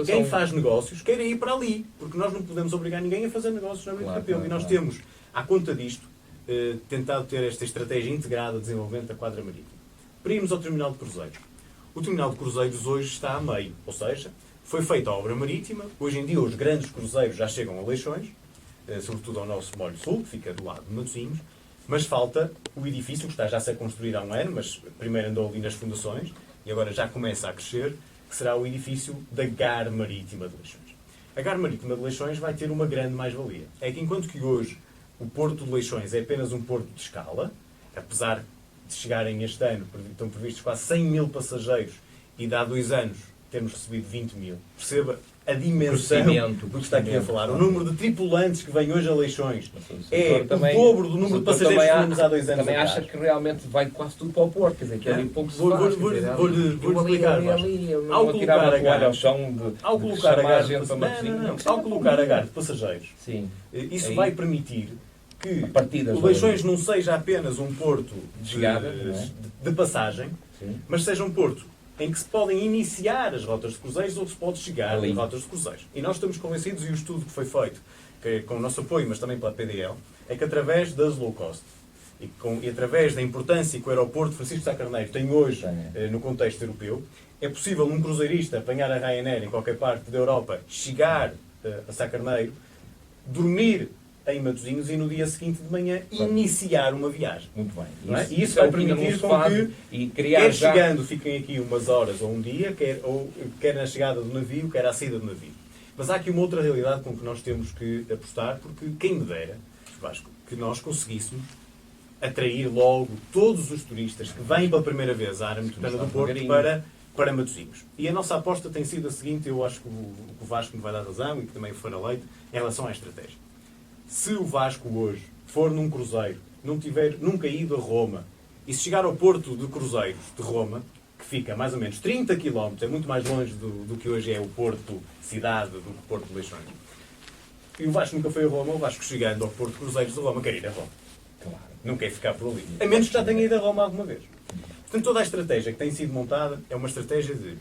B: quem faz negócios queira ir para ali, porque nós não podemos obrigar ninguém a fazer negócios na Brito Capelo. E nós temos, à conta disto, tentado ter esta estratégia integrada de desenvolvimento da Quadra Marítima. Para irmos ao Terminal de Cruzeiros. O Terminal de Cruzeiros hoje está a meio, ou seja, foi feita a obra marítima. Hoje em dia os grandes cruzeiros já chegam a Leixões, sobretudo ao nosso Molho Sul, que fica do lado de Matosinhos. Mas falta o edifício, que está já a ser construído há um ano, mas primeiro andou ali nas fundações e agora já começa a crescer, que será o edifício da Gar Marítima de Leixões. A Gar Marítima de Leixões vai ter uma grande mais-valia. É que enquanto que hoje o Porto de Leixões é apenas um porto de escala, apesar de chegarem este ano, estão previstos quase 100 mil passageiros e de há 2 anos temos recebido 20 mil. Perceba a dimensão do que está aqui a falar. O número de tripulantes que vêm hoje a Leixões é o dobro do número de passageiros que tínhamos há 2 anos
C: também
B: atrás.
C: acha que realmente vai quase tudo para o Porto, quer dizer, que ali pouco se faz.
B: Vou-lhe explicar, ao colocar a garde, ao colocar a garde de passageiros, isso vai permitir que o Leixões não seja apenas um porto de passagem, mas seja um porto em que se podem iniciar as rotas de cruzeiros ou que se pode chegar em rotas de cruzeiros. E nós estamos convencidos, e o estudo que foi feito, que, com o nosso apoio, mas também pela PDL, é que através das low cost e através da importância que o aeroporto Francisco Sá Carneiro tem hoje no contexto europeu, é possível um cruzeirista apanhar a Ryanair em qualquer parte da Europa, chegar a Sá Carneiro, dormir em Matosinhos e no dia seguinte de manhã iniciar uma viagem.
C: Muito bem.
B: E isso vai permitir com que, quer chegando, fiquem aqui umas horas ou um dia, quer na chegada do navio, quer à saída do navio. Mas há aqui uma outra realidade com que nós temos que apostar, porque quem me dera, Vasco, que nós conseguíssemos atrair logo todos os turistas que vêm pela primeira vez à área metropolitana do Porto para Matosinhos. E a nossa aposta tem sido a seguinte, eu acho que o Vasco me vai dar razão e que também o Fana Leite, em relação à estratégia. Se o Vasco hoje for num cruzeiro, não tiver nunca ido a Roma, e se chegar ao porto de cruzeiros de Roma, que fica a mais ou menos 30 km, é muito mais longe do que hoje é o porto cidade, do que o porto de Leixões, e o Vasco nunca foi a Roma, o Vasco chegando ao porto de cruzeiros de Roma quer ir a Roma. Claro. Não quer ficar por ali. A menos que já tenha ido a Roma alguma vez. Portanto, toda a estratégia que tem sido montada é uma estratégia de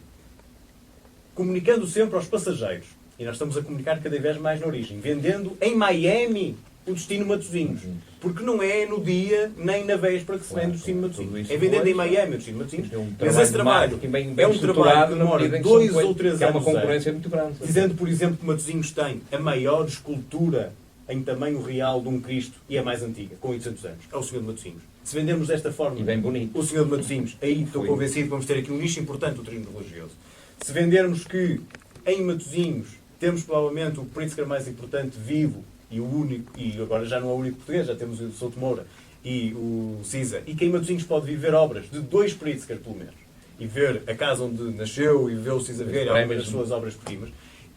B: comunicando sempre aos passageiros. E nós estamos a comunicar cada vez mais na origem. Vendendo em Miami o destino Matosinhos. Porque não é no dia nem na véspera que se vende o destino Matosinhos. É vendendo em Miami o destino Matosinhos. Mas esse trabalho é um trabalho que demora 2 ou 3 anos.
C: É uma concorrência muito grande.
B: Dizendo, por exemplo, que Matosinhos tem a maior escultura em tamanho real de um Cristo e a mais antiga, com 800 anos. É o Senhor de Matosinhos. Se vendermos desta forma
C: e bem bonito
B: o Senhor de Matosinhos, aí estou convencido que vamos ter aqui um nicho importante do turismo religioso. Se vendermos que em Matosinhos temos provavelmente o Pritzker mais importante vivo e o único, e agora já não é o único português, já temos o Souto Moura e o Cisa, e que em Matosinhos pode viver obras de 2 Pritzker pelo menos, e ver a casa onde nasceu e ver o Cisa Vieira, algumas das suas obras-primas.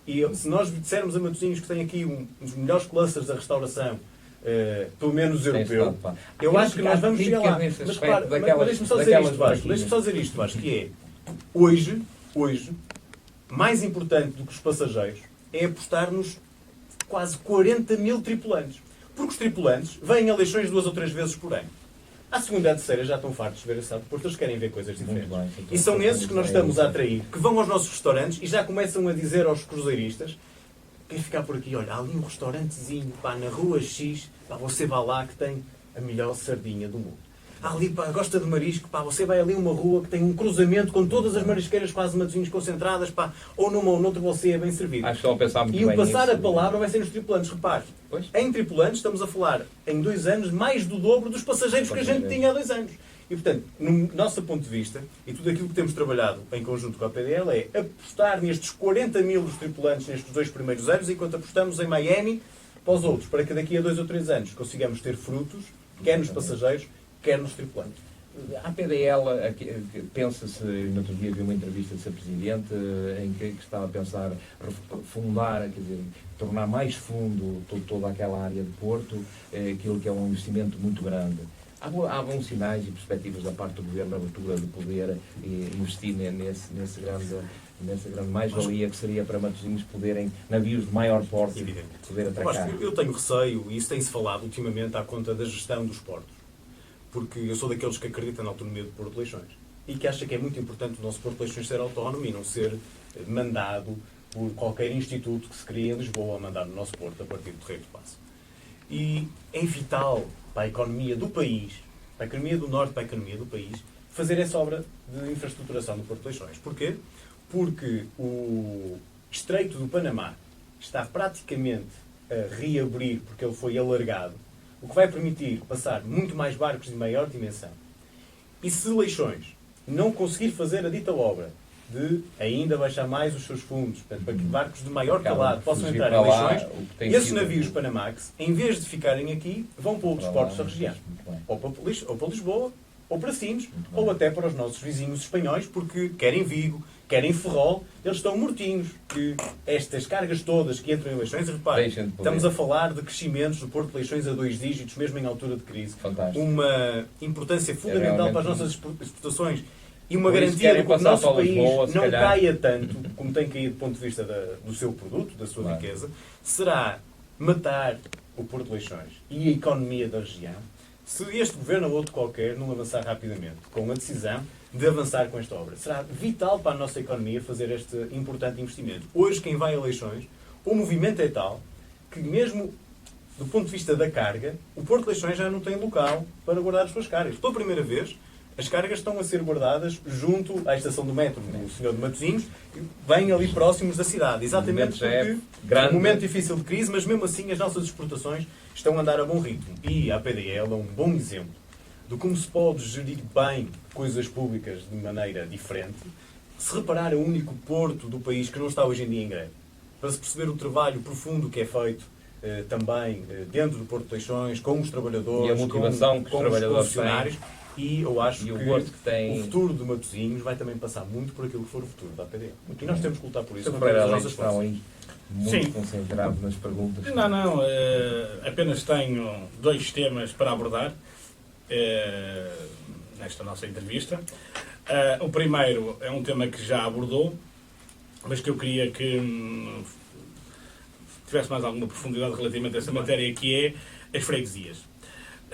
B: E se nós dissermos a Matosinhos que tem aqui um dos melhores clusters da restauração, pelo menos europeu, eu acho que nós vamos chegar lá. Mas claro, deixe-me só dizer isto, Vasco. Deixe-me só dizer isto, Vasco, que é, hoje, mais importante do que os passageiros, é apostar nos quase 40 mil tripulantes. Porque os tripulantes vêm a Leixões 2 ou 3 vezes por ano. À segunda e à terceira já estão fartos de ver a cidade do Porto, eles querem ver coisas diferentes. E são esses que nós estamos a atrair, que vão aos nossos restaurantes e já começam a dizer aos cruzeiristas: quem ficar por aqui, olha, há ali um restaurantezinho, pá, na rua X, pá, você vai lá que tem a melhor sardinha do mundo. Há ali, pá, gosta de marisco, pá, você vai ali uma rua que tem um cruzamento com todas as marisqueiras quase Matosinhos concentradas, pá, ou numa ou noutra você é bem servido.
C: Acho que estão a pensar muito
B: bem. E o passar
C: nisso,
B: a palavra vai ser nos tripulantes. Repare, em tripulantes estamos a falar, em 2 anos, mais do dobro dos passageiros que a gente tinha há 2 anos. E, portanto, no nosso ponto de vista, e tudo aquilo que temos trabalhado em conjunto com a PDL, é apostar nestes 40 mil dos tripulantes nestes 2 primeiros anos, enquanto apostamos em Miami para os outros, para que daqui a 2 ou 3 anos consigamos ter frutos, quer nos passageiros, quer nos tripulantes.
C: A PDL, pensa-se, no outro dia vi uma entrevista de ser Presidente, em que estava a pensar fundar, quer dizer, tornar mais fundo toda aquela área de Porto, aquilo que é um investimento muito grande. Há bons sinais e perspectivas da parte do Governo, a abertura de poder investir nessa grande mais-valia que seria para Matosinhos poderem, navios de maior porte, poder atracar.
B: Eu tenho receio, e isso tem-se falado ultimamente à conta da gestão dos portos. Porque eu sou daqueles que acreditam na autonomia do Porto de Leixões e que acha que é muito importante o nosso Porto de Leixões ser autónomo e não ser mandado por qualquer instituto que se cria em Lisboa a mandar no nosso Porto a partir do Terreiro do Paço. E é vital para a economia do país, para a economia do Norte, para a economia do país, fazer essa obra de infraestruturação do Porto de Leixões. Porquê? Porque o Estreito do Panamá está praticamente a reabrir porque ele foi alargado, o que vai permitir passar muito mais barcos de maior dimensão. E se Leixões não conseguir fazer a dita obra de ainda baixar mais os seus fundos, portanto, para que barcos de maior calado possam entrar em Leixões, esses navios Panamax, em vez de ficarem aqui, vão para outros portos da região. Ou para Lisboa, ou para Sines, ou até para os nossos vizinhos espanhóis, porque querem Vigo, querem Ferrol, eles estão mortinhos que estas cargas todas que entram em Leixões, reparem, estamos a falar de crescimentos do Porto de Leixões a 2 dígitos, mesmo em altura de crise.
C: Fantástico.
B: Uma importância fundamental para as nossas exportações e uma
C: Por isso
B: garantia de que o nosso
C: para
B: país
C: Lisboa, se
B: não
C: calhar.
B: caia tanto como tem caído do ponto de vista do seu produto, da sua riqueza, será matar o Porto de Leixões e a economia da região se este governo ou outro qualquer não avançar rapidamente com a decisão de avançar com esta obra. Será vital para a nossa economia fazer este importante investimento. Hoje, quem vai a Leixões, o movimento é tal que mesmo do ponto de vista da carga, o Porto de Leixões já não tem local para guardar as suas cargas. Pela primeira vez, as cargas estão a ser guardadas junto à estação do metro do Senhor de Matosinhos, que vêm ali próximos da cidade. Exatamente porque é um momento difícil de crise, mas mesmo assim as nossas exportações estão a andar a bom ritmo. E a PDL é um bom exemplo de como se pode gerir bem coisas públicas de maneira diferente. Se reparar, é o único porto do país que não está hoje em dia em greve. Para se perceber o trabalho profundo que é feito também dentro do Porto de Leixões, com os trabalhadores,
C: e a motivação
B: com os funcionários. E eu acho que o futuro de Matosinhos vai também passar muito por aquilo que for o futuro da APD. E nós temos que lutar por isso.
C: Muito concentrado nas perguntas.
A: Não. Apenas tenho 2 temas para abordar nesta nossa entrevista. O primeiro é um tema que já abordou, mas que eu queria que tivesse mais alguma profundidade relativamente a essa matéria, que é as freguesias.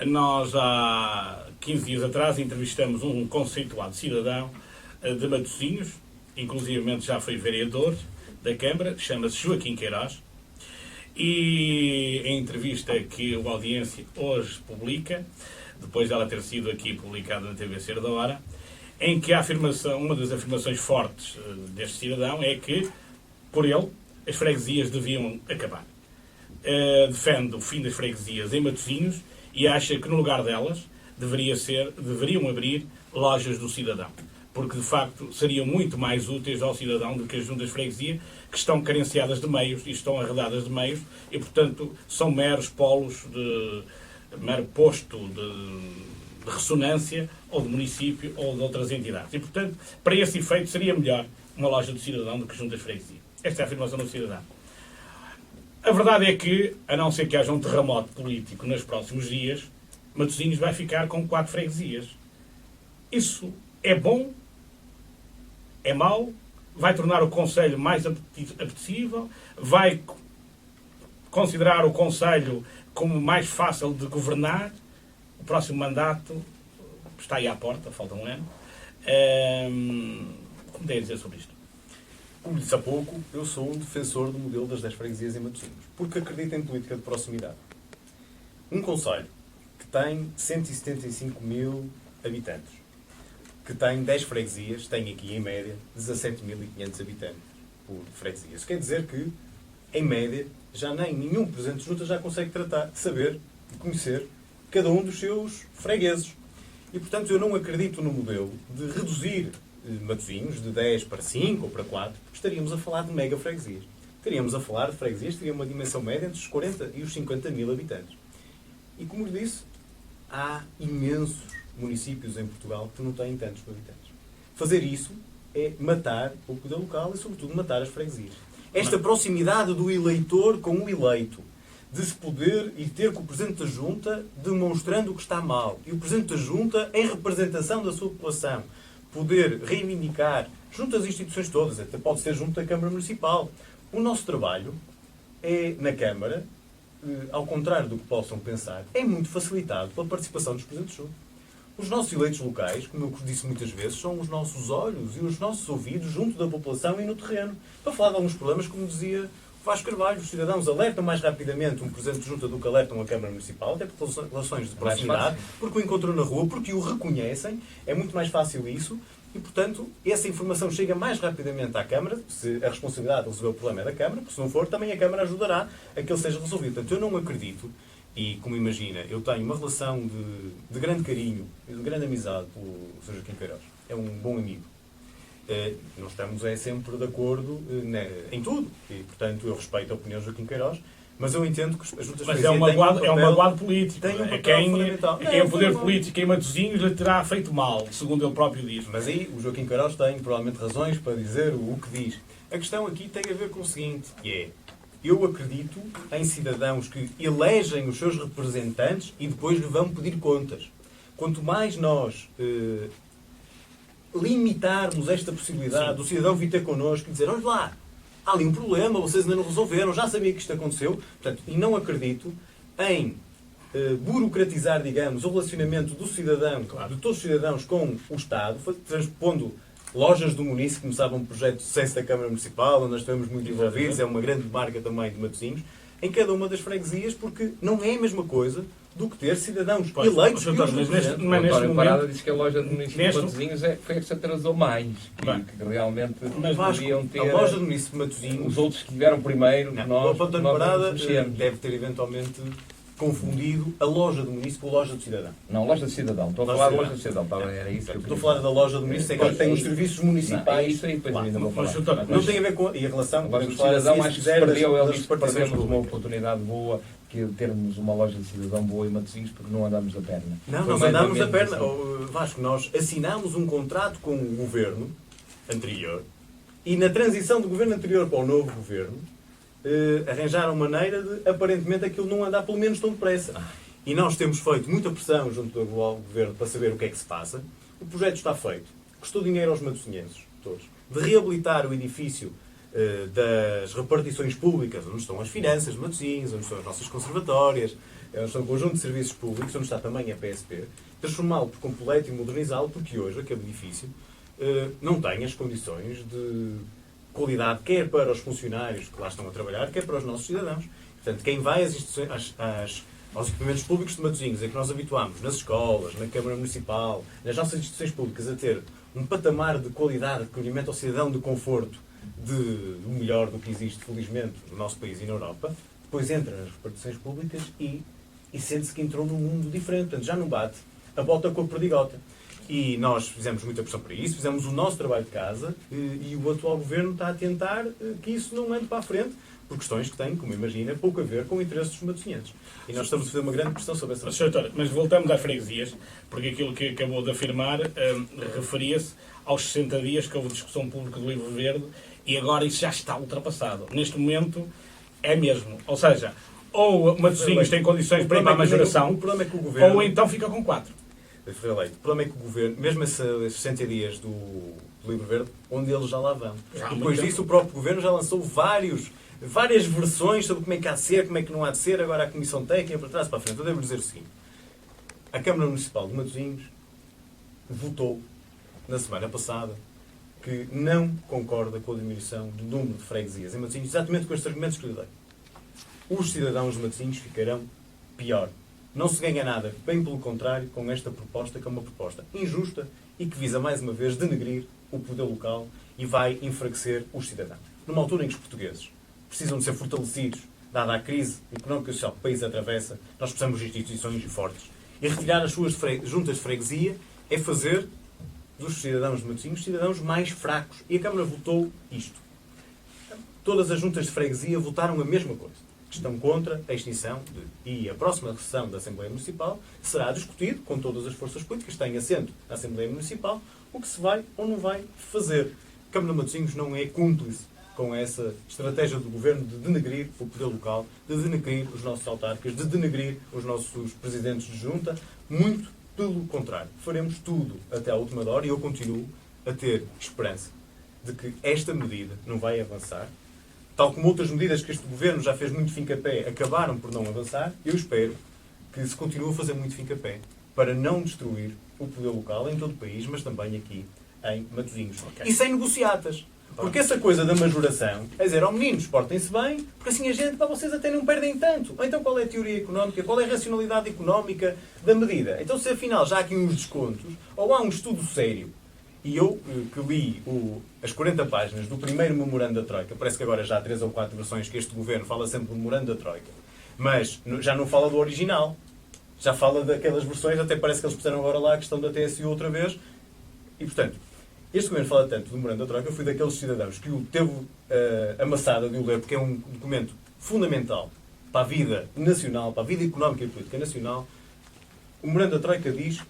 A: Nós, há 15 dias atrás, entrevistamos um conceituado cidadão de Matosinhos, inclusivamente já foi vereador da Câmara, chama-se Joaquim Queiroz, e a entrevista que o Audiência hoje publica, depois dela ter sido aqui publicada na TV Ser da Hora, em que uma das afirmações fortes deste cidadão é que, por ele, as freguesias deviam acabar. Defende o fim das freguesias em Matosinhos e acha que no lugar delas deveriam abrir lojas do cidadão. Porque, de facto, seriam muito mais úteis ao cidadão do que as juntas de freguesia, que estão carenciadas de meios e estão arredadas de meios e, portanto, são meros polos mero posto de ressonância ou de município ou de outras entidades. E, portanto, para esse efeito, seria melhor uma loja do cidadão do que juntas de freguesia. Esta é a afirmação do cidadão. A verdade é que, a não ser que haja um terremoto político nos próximos dias, Matosinhos vai ficar com 4 freguesias. Isso é bom? É mau? Vai tornar o Conselho mais apetecível? Vai considerar o Conselho como mais fácil de governar? O próximo mandato está aí à porta, falta um ano. Como tem a dizer sobre isto?
B: Como disse há pouco, eu sou um defensor do modelo das 10 freguesias em Matosinhos, porque acredito em política de proximidade. Um concelho que tem 175 mil habitantes, que tem 10 freguesias, tem aqui em média 17.500 habitantes por freguesia. Isso quer dizer que, em média, já nem nenhum presidente de junta já consegue saber e conhecer cada um dos seus fregueses. E, portanto, eu não acredito no modelo de reduzir Matosinhos de 10 para 5 ou para 4, estaríamos a falar de mega freguesias. Estaríamos a falar de freguesias que teriam uma dimensão média entre os 40 e os 50 mil habitantes. E, como lhe disse, há imensos municípios em Portugal que não têm tantos habitantes. Fazer isso é matar o poder local e, sobretudo, matar as freguesias. Esta proximidade do eleitor com o eleito, de se poder ir ter com o Presidente da Junta demonstrando o que está mal, e o Presidente da Junta, em representação da sua população, poder reivindicar, junto às instituições todas, até pode ser junto da Câmara Municipal. O nosso trabalho é, na Câmara, ao contrário do que possam pensar, é muito facilitado pela participação dos Presidentes de Junta. Os nossos eleitos locais, como eu disse muitas vezes, são os nossos olhos e os nossos ouvidos junto da população e no terreno. Para falar de alguns problemas, como dizia Vasco Carvalho, os cidadãos alertam mais rapidamente um Presidente de Junta do que alertam a Câmara Municipal, até por relações de proximidade, porque o encontram na rua, porque o reconhecem, é muito mais fácil isso, e, portanto, essa informação chega mais rapidamente à Câmara, se a responsabilidade de resolver o problema é da Câmara, porque se não for, também a Câmara ajudará a que ele seja resolvido. Portanto, eu não acredito, e como imagina, eu tenho uma relação de grande carinho, de grande amizade pelo Sr. Joaquim Queiroz. É um bom amigo. Não estamos sempre de acordo em tudo. E, portanto, eu respeito a opinião de Joaquim Queiroz, Mas eu entendo que as juntas de
A: Mas
B: freguesia
A: é um magoado
B: têm
A: político.
B: Tem um
A: É
B: papel
A: quem
B: fundamental.
A: o poder político em Matosinhos lhe terá feito mal, segundo ele próprio diz.
B: Mas aí o Joaquim Queiroz tem provavelmente razões para dizer o que diz. A questão aqui tem a ver com o seguinte, que é: eu acredito em cidadãos que elegem os seus representantes e depois lhe vão pedir contas. Quanto mais nós limitarmos esta possibilidade do cidadão vir ter connosco e dizer: olha lá, há ali um problema, vocês ainda não resolveram, já sabia que isto aconteceu. Portanto, e não acredito em burocratizar, digamos, o relacionamento do cidadão, de todos os cidadãos com o Estado, transpondo lojas do município, começava um projeto de sucesso da Câmara Municipal, onde nós estamos muito envolvidos, é uma grande marca também de Matosinhos, em cada uma das freguesias, porque não é a mesma coisa do que ter cidadãos eleitos que os representam.
C: O António Parada disse que a loja do município de Matosinhos foi a que se atrasou mais. Que realmente podiam ter...
B: A loja do município de Matosinhos...
C: Os outros que tiveram primeiro,
B: o António Parada deve ter eventualmente confundido a loja do município com a loja do cidadão.
C: Não, loja do cidadão. Estou a falar da loja do cidadão. Era isso que eu
B: Estou a falar da loja do município, é que tem os serviços municipais.
C: É isso aí, depois ainda vou falar.
B: Não tem a ver com... E a relação...
C: A loja do cidadão, acho que se perdeu. Ele disse que perdemos uma oportunidade boa, que termos uma loja de cidadão boa em Matosinhos, porque não andámos a perna.
B: Não, nós andámos a perna. Vasco, nós assinámos um contrato com o governo anterior e na transição do governo anterior para o novo governo arranjaram maneira de, aparentemente, aquilo não andar pelo menos tão depressa. E nós temos feito muita pressão junto ao governo para saber o que é que se passa. O projeto está feito. Custou dinheiro aos matosinhenses, todos. De reabilitar o edifício das repartições públicas, onde estão as finanças de Matosinhos, onde estão as nossas conservatórias, onde estão um conjunto de serviços públicos, onde está também a PSP, transformá-lo por completo e modernizá-lo, porque hoje aquele edifício não tem as condições de qualidade, quer para os funcionários que lá estão a trabalhar, quer para os nossos cidadãos. Portanto, quem vai aos equipamentos públicos de Matosinhos, é que nós habituamos, nas escolas, na Câmara Municipal, nas nossas instituições públicas, a ter um patamar de qualidade, de acolhimento ao cidadão, de conforto, do melhor do que existe, felizmente, no nosso país e na Europa, depois entra nas repartições públicas e sente-se que entrou num mundo diferente. Portanto, já não bate a bota com a perdigota. E nós fizemos muita pressão para isso, fizemos o nosso trabalho de casa e o atual governo está a tentar que isso não ande para a frente, por questões que têm, como imagina, pouco a ver com interesses dos matosinhenses. E nós estamos a fazer uma grande pressão sobre essa questão.
A: Mas voltamos às freguesias, porque aquilo que acabou de afirmar referia-se aos 60 dias que houve discussão pública do Livro Verde e agora isso já está ultrapassado. Neste momento é mesmo. Ou seja, ou Matosinhos tem condições para ir para a majoração,
B: problema é que o governo...
A: ou então fica com 4.
B: O problema é que o governo, mesmo esses 60 dias do Livro Verde, onde eles já lá vão. Depois disso, o próprio governo já lançou várias versões sobre como é que há de ser, como é que não há de ser, agora a Comissão Técnica, para trás para a frente. Eu devo dizer o seguinte: a Câmara Municipal de Matosinhos votou, na semana passada, que não concorda com a diminuição do número de freguesias em Matosinhos, exatamente com estes argumentos que lhe dei. Os cidadãos de Matosinhos ficarão pior. Não se ganha nada, bem pelo contrário, com esta proposta, que é uma proposta injusta e que visa, mais uma vez, denegrir o poder local e vai enfraquecer os cidadãos. Numa altura em que os portugueses precisam de ser fortalecidos, dada a crise económica e social que o país atravessa, nós precisamos de instituições fortes. E retirar as suas juntas de freguesia é fazer dos cidadãos de Matosinhos cidadãos mais fracos. E a Câmara votou isto. Todas as juntas de freguesia votaram a mesma coisa. Estão contra a extinção e a próxima sessão da Assembleia Municipal será discutido com todas as forças políticas que têm assento na Assembleia Municipal o que se vai ou não vai fazer. A Câmara de Matosinhos não é cúmplice com essa estratégia do Governo de denegrir o poder local, de denegrir os nossos autarcas, de denegrir os nossos presidentes de junta. Muito pelo contrário. Faremos tudo até à última hora e eu continuo a ter esperança de que esta medida não vai avançar. Tal como outras medidas que este Governo já fez muito fim-capé acabaram por não avançar, eu espero que se continue a fazer muito fim-capé para não destruir o poder local em todo o país, mas também aqui em Matosinhos. Okay. E sem negociatas. Porque essa coisa da majoração, é dizer, meninos, portem-se bem, porque assim a gente, para vocês até não perdem tanto. Então qual é a teoria económica, qual é a racionalidade económica da medida? Então se afinal já há aqui uns descontos, ou há um estudo sério, e eu, que li as 40 páginas do primeiro memorando da Troika, parece que agora já há 3 ou 4 versões que este Governo fala sempre do memorando da Troika, mas já não fala do original, já fala daquelas versões, até parece que eles puseram agora lá a questão da TSU outra vez, e portanto, este Governo fala tanto do memorando da Troika, eu fui daqueles cidadãos que o teve amassado de o ler, porque é um documento fundamental para a vida nacional, para a vida económica e política nacional, o memorando da Troika diz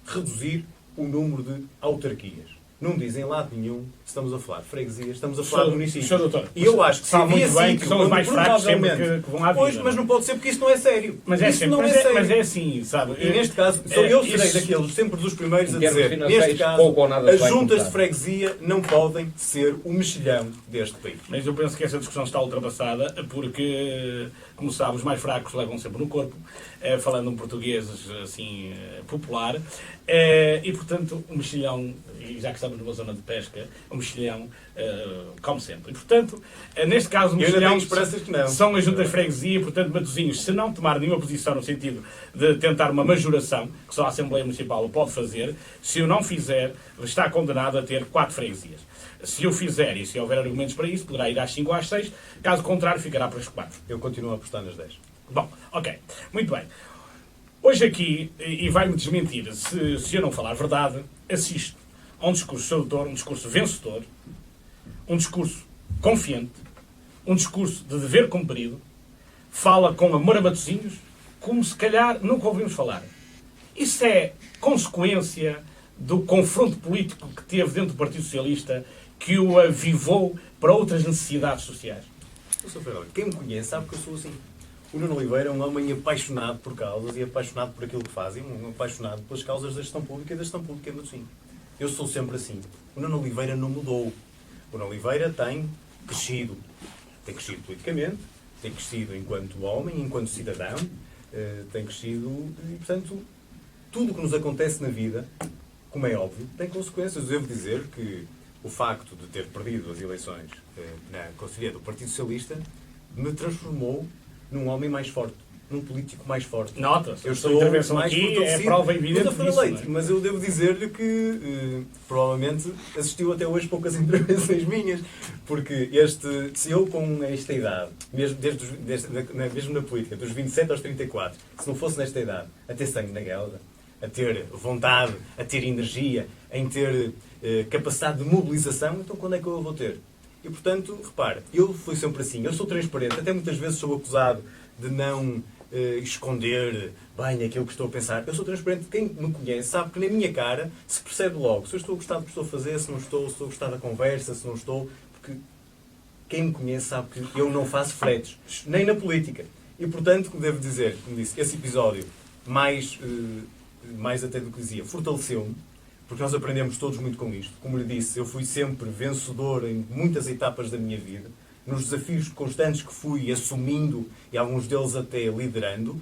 B: reduzir o número de autarquias. Não dizem lado nenhum se estamos a falar de freguesias, estamos a falar de municípios.
A: Sr. Doutor,
B: E eu acho que se
A: sabe
B: havia
A: muito bem que
B: sítio
A: são os
B: onde
A: mais fracos sempre
B: provavelmente...
A: que vão à vida.
B: Pois, mas não pode ser porque isso não é sério.
A: Mas é
B: isso
A: sempre,
B: não
A: mas,
B: é sério.
A: mas é assim, sabe?
B: E neste caso, sou eu serei
A: isso-
B: daqueles sempre dos primeiros a
C: Em termos
B: dizer,
C: financeiros,
B: neste caso,
C: pouco ou nada
B: as
C: vai
B: juntas
C: contar.
B: de freguesia não podem ser o mexilhão deste país.
A: Mas eu penso que essa discussão está ultrapassada porque, como sabe, os mais fracos levam sempre no corpo, falando um português assim popular, e portanto o mexilhão, e já que estamos numa zona de pesca, o mexilhão come sempre. E portanto, neste caso, o
B: Eu ainda
A: mexilhão
B: tenho esperanças que não.
A: são as juntas de freguesia, e portanto Matosinhos, se não tomar nenhuma posição no sentido de tentar uma majoração, que só a Assembleia Municipal o pode fazer, se o não fizer, está condenado a ter 4 freguesias. Se o fizer e se houver argumentos para isso, poderá ir às 5 ou às 6, caso contrário, ficará para as 4.
B: Eu continuo a apostar nas 10.
A: Bom, ok. Muito bem. Hoje aqui, e vai-me desmentir se eu não falar verdade, assisto a um discurso sedutor, um discurso vencedor, um discurso confiante, um discurso de dever cumprido, fala com amor a Matosinhos, como se calhar nunca ouvimos falar. Isso é consequência do confronto político que teve dentro do Partido Socialista, que o avivou para outras necessidades sociais.
B: Sr. Fernando, quem me conhece sabe que eu sou assim. O Nuno Oliveira é um homem apaixonado por causas e apaixonado por aquilo que faz, e um apaixonado pelas causas da gestão pública e da gestão pública em Matosinhos. Eu sou sempre assim. O Nuno Oliveira não mudou. O Nuno Oliveira tem crescido. Tem crescido politicamente, tem crescido enquanto homem, enquanto cidadão, tem crescido e, portanto, tudo o que nos acontece na vida, como é óbvio, tem consequências. Eu devo dizer que o facto de ter perdido as eleições na Conselhia do Partido Socialista me transformou num homem mais forte, num político mais forte.
A: Nota-se,
B: Eu
A: a sua
B: sou
A: intervenção
B: mais
A: aqui é
B: fortalecido.
A: prova evidente
B: Mas,
A: disso.
B: Leite, mas eu devo dizer-lhe que provavelmente assistiu até hoje poucas intervenções minhas, porque se eu com esta idade, mesmo na política, dos 27 aos 34, se não fosse nesta idade, a ter sangue na guelda, a ter vontade, a ter energia, em ter capacidade de mobilização, então quando é que eu a vou ter? E, portanto, repare, eu fui sempre assim, eu sou transparente, até muitas vezes sou acusado de não esconder bem aquilo que estou a pensar. Eu sou transparente, quem me conhece sabe que na minha cara se percebe logo se eu estou a gostar do que estou a fazer, se não estou, se estou a gostar da conversa, se não estou, porque quem me conhece sabe que eu não faço fretes, nem na política. E, portanto, devo dizer, como disse, esse episódio, mais até do que dizia, fortaleceu-me, porque nós aprendemos todos muito com isto. Como lhe disse, eu fui sempre vencedor em muitas etapas da minha vida, nos desafios constantes que fui assumindo e alguns deles até liderando,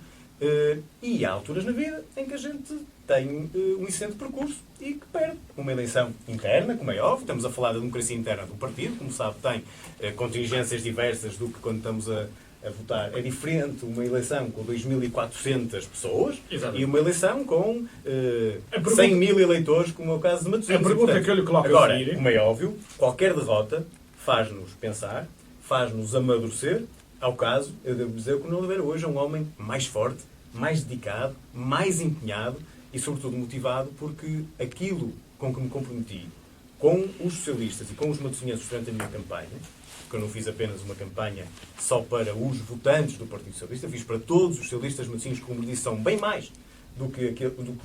B: e há alturas na vida em que a gente tem um excelente percurso e que perde uma eleição interna, como é óbvio. Estamos a falar da democracia interna do partido, como sabe, tem contingências diversas do que quando estamos a votar. É diferente uma eleição com 2.400 pessoas.
A: Exatamente.
B: E uma eleição com 100 mil eleitores, como é o caso de Matosinhos.
A: A pergunta que eu lhe coloco
B: agora,
A: a seguir...
B: como é óbvio, qualquer derrota faz-nos pensar, faz-nos amadurecer. Ao caso, eu devo dizer que o Nuno Oliveira hoje é um homem mais forte, mais dedicado, mais empenhado e, sobretudo, motivado, porque aquilo com que me comprometi com os socialistas e com os matosinhenses durante a minha campanha, porque eu não fiz apenas uma campanha só para os votantes do Partido Socialista, fiz para todos os socialistas matosinhos que, como disse, são bem mais do que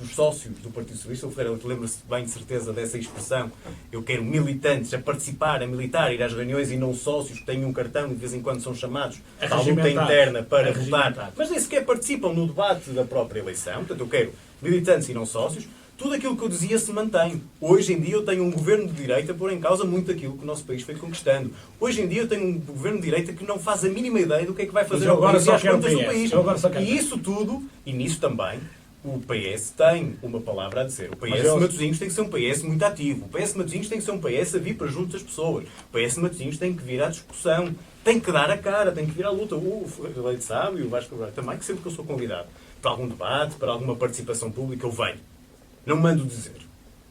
B: os sócios do Partido Socialista. O Ferreira lembra-se bem de certeza dessa expressão. Eu quero militantes a participar, a militar, ir às reuniões e não sócios que têm um cartão e de vez em quando são chamados à luta interna para votar, mas nem sequer participam no debate da própria eleição. Portanto, eu quero militantes e não sócios. Tudo aquilo que eu dizia se mantém. Hoje em dia eu tenho um governo de direita a pôr em causa muito aquilo que o nosso país foi conquistando. Hoje em dia eu tenho um governo de direita que não faz a mínima ideia do que é que vai fazer ao país e às contas do país. E isso tudo, e nisso também, o PS tem uma palavra a dizer. O PS de Matosinhos tem que ser um PS muito ativo. O PS de Matosinhos tem que ser um PS a vir para junto das pessoas. O PS de Matosinhos tem que vir à discussão. Tem que dar a cara, tem que vir à luta. O Leite sabe e o Vasco também, que sempre que eu sou convidado para algum debate, para alguma participação pública, eu venho. Não mando dizer.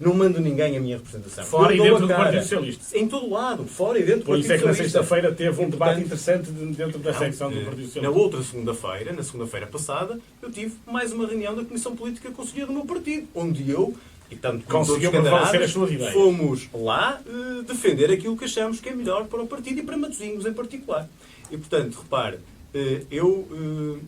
B: Não mando ninguém a minha representação.
A: Fora e dentro do Partido Socialista.
B: Em todo lado. Fora e dentro do Partido Socialista.
A: Por isso é que na sexta-feira teve um debate interessante dentro da secção do Partido Socialista.
B: Na outra segunda-feira, na segunda-feira passada, eu tive mais uma reunião da Comissão Política Conselhia do meu partido, onde eu, e tanto como todos os candidatos, fomos lá defender aquilo que achamos que é melhor para o partido e para Matosinhos em particular. E, portanto, repare, eu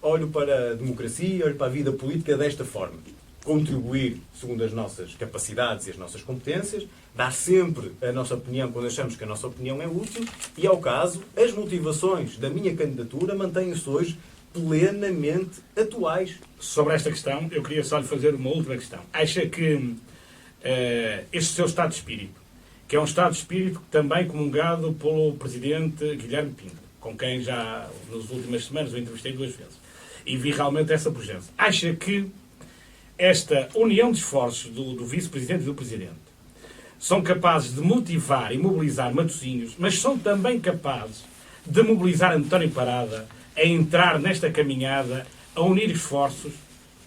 B: olho para a democracia, olho para a vida política desta forma. Contribuir segundo as nossas capacidades e as nossas competências, dar sempre a nossa opinião quando achamos que a nossa opinião é útil e, ao caso, as motivações da minha candidatura mantêm-se hoje plenamente atuais.
A: Sobre esta questão, eu queria só lhe fazer uma última questão. Acha que este seu estado de espírito, que é um estado de espírito também comungado pelo Presidente Guilherme Pinto, com quem já nas últimas semanas o entrevistei 2 vezes, e vi realmente essa presença, acha que esta união de esforços do Vice-Presidente e do Presidente são capazes de motivar e mobilizar Matosinhos, mas são também capazes de mobilizar António Parada a entrar nesta caminhada, a unir esforços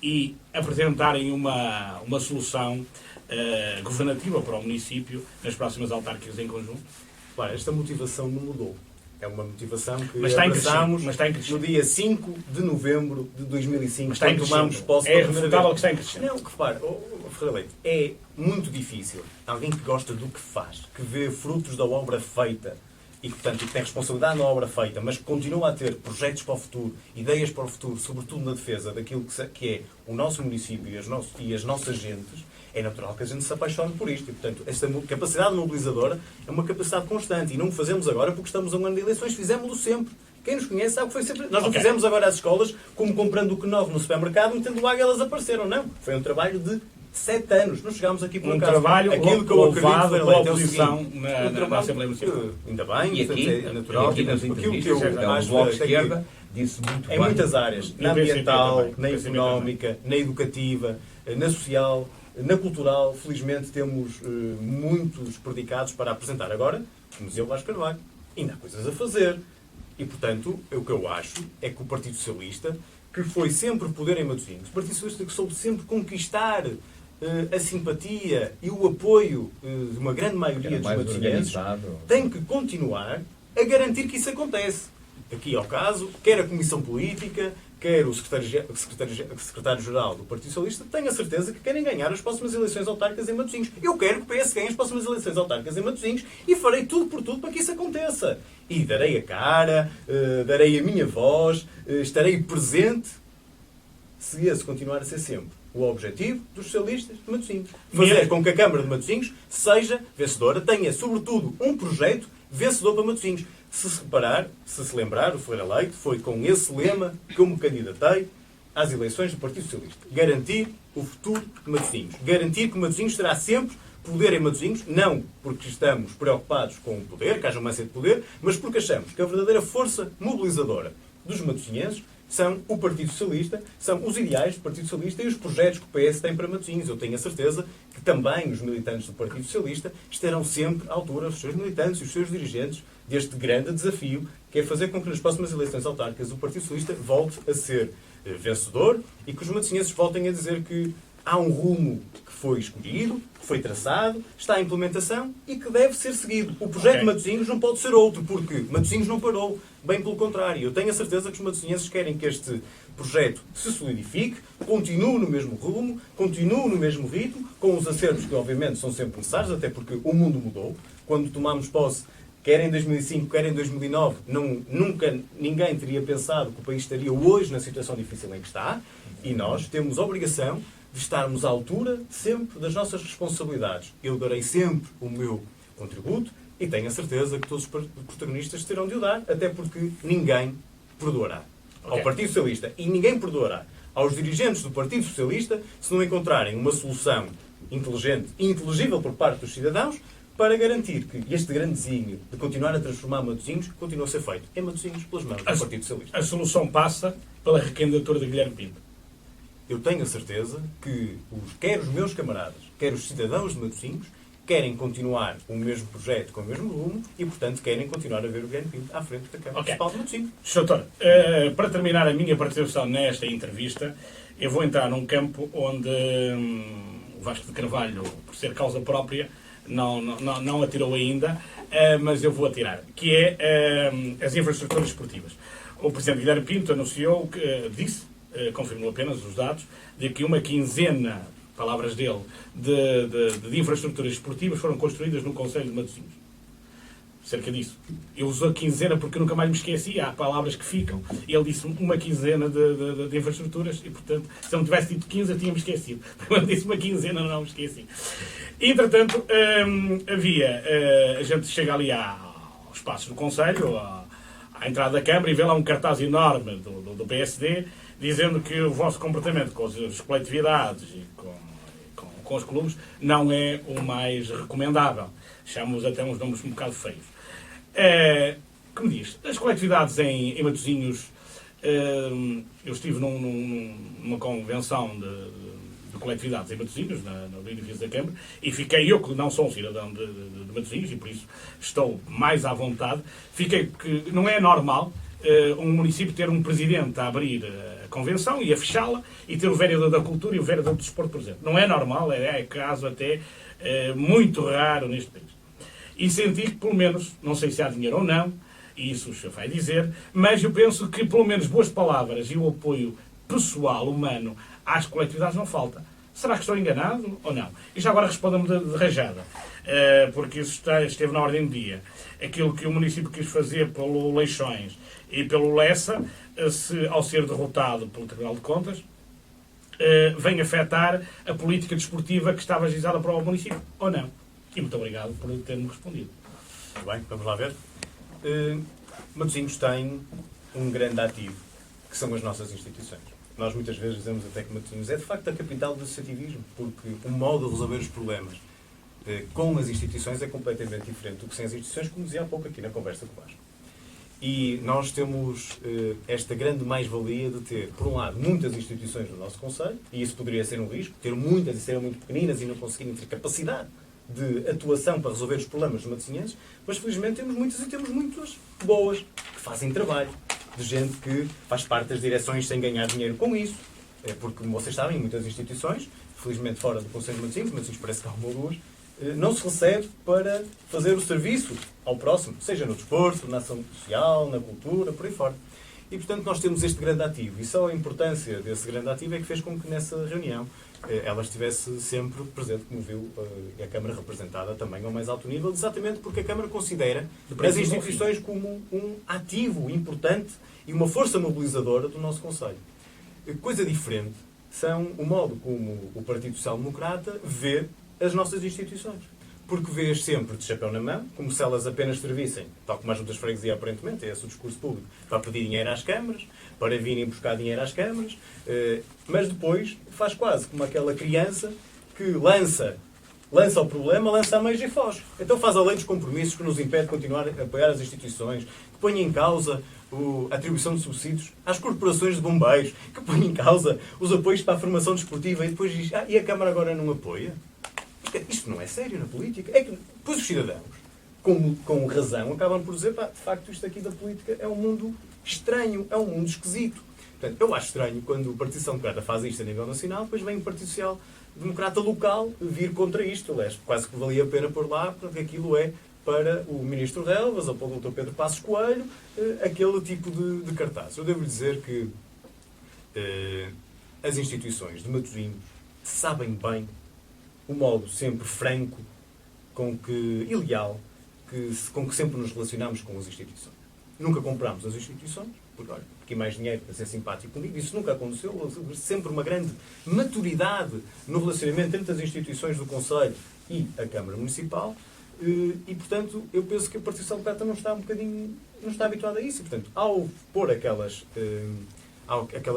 A: e apresentarem uma solução governativa para o município nas próximas autárquicas em conjunto?
B: Claro, esta motivação não mudou. É uma motivação que
A: abraçamos
B: no dia 5 de novembro de 2005,
A: quando
B: tomamos posse
A: pela primeira vez. Que está em crescente.
B: Não, que repare, Ferreira Leite, é muito difícil alguém que gosta do que faz, que vê frutos da obra feita e que, portanto, tem responsabilidade na obra feita, mas que continua a ter projetos para o futuro, ideias para o futuro, sobretudo na defesa daquilo que é o nosso município e as nossas gentes, é natural que a gente se apaixone por isto. E, portanto, esta capacidade mobilizadora é uma capacidade constante. E não o fazemos agora porque estamos a um ano de eleições. Fizemos-lo sempre. Quem nos conhece sabe que foi sempre... Nós não fizemos agora as escolas como comprando o que novo no supermercado, metendo lá e elas apareceram. Não. Foi um trabalho de 7 anos. Não chegámos aqui por acaso.
A: Trabalho
B: aquilo que eu acredito
A: pela oposição na Assembleia Municipal.
B: Ainda bem.
C: E aqui,
B: é natural.
C: aqui nas entrevistas, o Bloco de Esquerda disse muito bem.
B: Em muitas áreas. Na ambiental, na económica, na educativa, na social... Na cultural, felizmente, temos muitos predicados para apresentar. Agora, o Museu Vasco Carvalho. Ainda há coisas a fazer. E, portanto, o que eu acho é que o Partido Socialista, que foi sempre poder em Matosinhos, o Partido Socialista que soube sempre conquistar a simpatia e o apoio de uma grande maioria dos matosinhenses, tem que continuar a garantir que isso acontece. Aqui ao caso, quer a Comissão Política, quer o Secretário-Geral do Partido Socialista, tenho a certeza que querem ganhar as próximas eleições autárquicas em Matosinhos. Eu quero que o PS ganhe as próximas eleições autárquicas em Matosinhos e farei tudo por tudo para que isso aconteça. E darei a cara, darei a minha voz, estarei presente, se esse continuar a ser sempre o objetivo dos socialistas de Matosinhos. Fazer com que a Câmara de Matosinhos seja vencedora, tenha, sobretudo, um projeto vencedor para Matosinhos. Se se lembrar, o Ferreira Leite foi com esse lema que eu me candidatei às eleições do Partido Socialista. Garantir o futuro de Matosinhos. Garantir que Matosinhos terá sempre poder em Matosinhos, não porque estamos preocupados com o poder, que haja uma ânsia de poder, mas porque achamos que a verdadeira força mobilizadora dos matosinhenses são o Partido Socialista, são os ideais do Partido Socialista e os projetos que o PS tem para Matosinhos. Eu tenho a certeza que também os militantes do Partido Socialista estarão sempre à altura, os seus militantes e os seus dirigentes, deste grande desafio, que é fazer com que nas próximas eleições autárquicas o Partido Socialista volte a ser vencedor e que os matosinhenses voltem a dizer que há um rumo que foi escolhido, que foi traçado, está em implementação e que deve ser seguido. O projeto de Matosinhos não pode ser outro, porque Matosinhos não parou. Bem pelo contrário. Eu tenho a certeza que os matosinhenses querem que este projeto se solidifique, continue no mesmo rumo, continue no mesmo ritmo, com os acertos que obviamente são sempre necessários, até porque o mundo mudou. Quando tomámos posse, quer em 2005, quer em 2009, nunca ninguém teria pensado que o país estaria hoje na situação difícil em que está, e nós temos a obrigação de estarmos à altura sempre das nossas responsabilidades. Eu darei sempre o meu contributo e tenho a certeza que todos os protagonistas terão de o dar, até porque ninguém perdoará ao Partido Socialista e ninguém perdoará aos dirigentes do Partido Socialista se não encontrarem uma solução inteligente e inteligível por parte dos cidadãos para garantir que este grande desígnio de continuar a transformar Matosinhos continue a ser feito em Matosinhos pelas mãos do Partido Socialista.
A: A solução passa pela recandidatura de Guilherme Pinto.
B: Eu tenho a certeza que quer os meus camaradas, quer os cidadãos de Matosinhos, querem continuar o mesmo projeto com o mesmo rumo e, portanto, querem continuar a ver o Guilherme Pinto à frente da Câmara Municipal de Matosinhos.
A: Doutor, para terminar a minha participação nesta entrevista, eu vou entrar num campo onde o Vasco de Carvalho, por ser causa própria, não atirou ainda, mas eu vou atirar, que é as infraestruturas esportivas. O Presidente Guilherme Pinto anunciou, confirmou apenas os dados, de que uma quinzena, palavras dele, de infraestruturas esportivas foram construídas no Concelho de Matosinhos. cerca disso. Eu uso a quinzena porque nunca mais me esqueci, há palavras que ficam. Ele disse uma quinzena de infraestruturas e, portanto, se eu não tivesse dito 15, eu tinha-me esquecido. Ele disse uma quinzena, não me esqueci. Entretanto, a gente chega ali aos espaços do Conselho, à entrada da Câmara, e vê lá um cartaz enorme do PSD, dizendo que o vosso comportamento com as coletividades e com os clubes não é o mais recomendável. Chamamos até uns nomes um bocado feios. Como diz, as coletividades em Matosinhos, eu estive numa convenção de coletividades em Matosinhos, no edifício da Câmara, e fiquei, eu que não sou um cidadão de Matosinhos, e por isso estou mais à vontade, fiquei que não é normal um município ter um presidente a abrir a convenção e a fechá-la, e ter o vereador da cultura e o vereador do desporto presente. Não é normal, é caso até muito raro neste país. E senti que, pelo menos, não sei se há dinheiro ou não, e isso o senhor vai dizer, mas eu penso que, pelo menos, boas palavras e o apoio pessoal, humano, às coletividades não falta. Será que estou enganado ou não? E já agora responda-me de rajada, porque isso esteve na ordem do dia. Aquilo que o município quis fazer pelo Leixões e pelo Lessa, ao ser derrotado pelo Tribunal de Contas, vem afetar a política desportiva que estava ajuizada para o município, ou não? E muito obrigado por ter-me respondido.
B: Muito bem, vamos lá ver. Matosinhos tem um grande ativo, que são as nossas instituições. Nós muitas vezes dizemos até que Matosinhos é de facto a capital do associativismo, porque o modo de resolver os problemas com as instituições é completamente diferente do que sem as instituições, como dizia há pouco aqui na conversa com o Vasco. E nós temos esta grande mais-valia de ter, por um lado, muitas instituições no nosso Conselho, e isso poderia ser um risco, ter muitas e serem muito pequeninas e não conseguirem ter capacidade de atuação para resolver os problemas dos matosinhenses, mas felizmente temos muitas e temos muitas boas, que fazem trabalho, de gente que faz parte das direções sem ganhar dinheiro com isso, porque, como vocês sabem, muitas instituições, felizmente fora do Conselho de Matosinhos parece que há uma ou duas, não se recebe para fazer o serviço ao próximo, seja no desporto, na ação social, na cultura, por aí fora. E, portanto, nós temos este grande ativo. E só a importância desse grande ativo é que fez com que nessa reunião ela estivesse sempre presente, como viu, a Câmara representada também ao mais alto nível, exatamente porque a Câmara considera as instituições como um ativo importante e uma força mobilizadora do nosso Conselho. Coisa diferente são o modo como o Partido Social Democrata vê as nossas instituições. Porque vês sempre de chapéu na mão, como se elas apenas servissem, tal como as juntas de freguesia aparentemente, é esse o discurso público, para pedir dinheiro às câmaras, para virem buscar dinheiro às câmaras, mas depois faz quase como aquela criança que lança o problema, lança a meija e foge. Então faz a lei dos compromissos que nos impede de continuar a apoiar as instituições, que põe em causa a atribuição de subsídios às corporações de bombeiros, que põe em causa os apoios para a formação desportiva e depois diz, e a Câmara agora não apoia? Isto não é sério na política. É que depois os cidadãos, com razão, acabam por dizer, de facto, isto aqui da política é um mundo estranho, é um mundo esquisito. Portanto, eu acho estranho quando o Partido Social Democrata faz isto a nível nacional, depois vem o Partido Social Democrata local vir contra isto. Aliás, quase que valia a pena pôr lá, porque aquilo é para o Ministro Relvas ou para o Dr. Pedro Passos Coelho, aquele tipo de cartaz. Eu devo dizer que as instituições de Matosinhos sabem bem o modo sempre franco e leal com que sempre nos relacionamos com as instituições. Nunca compramos as instituições, porque olha, aqui mais dinheiro para ser simpático comigo, isso nunca aconteceu. Houve sempre uma grande maturidade no relacionamento entre as instituições do Conselho e a Câmara Municipal e, portanto, eu penso que o Partido Social Democrata não está habituado a isso. E, portanto, ao pôr aquelas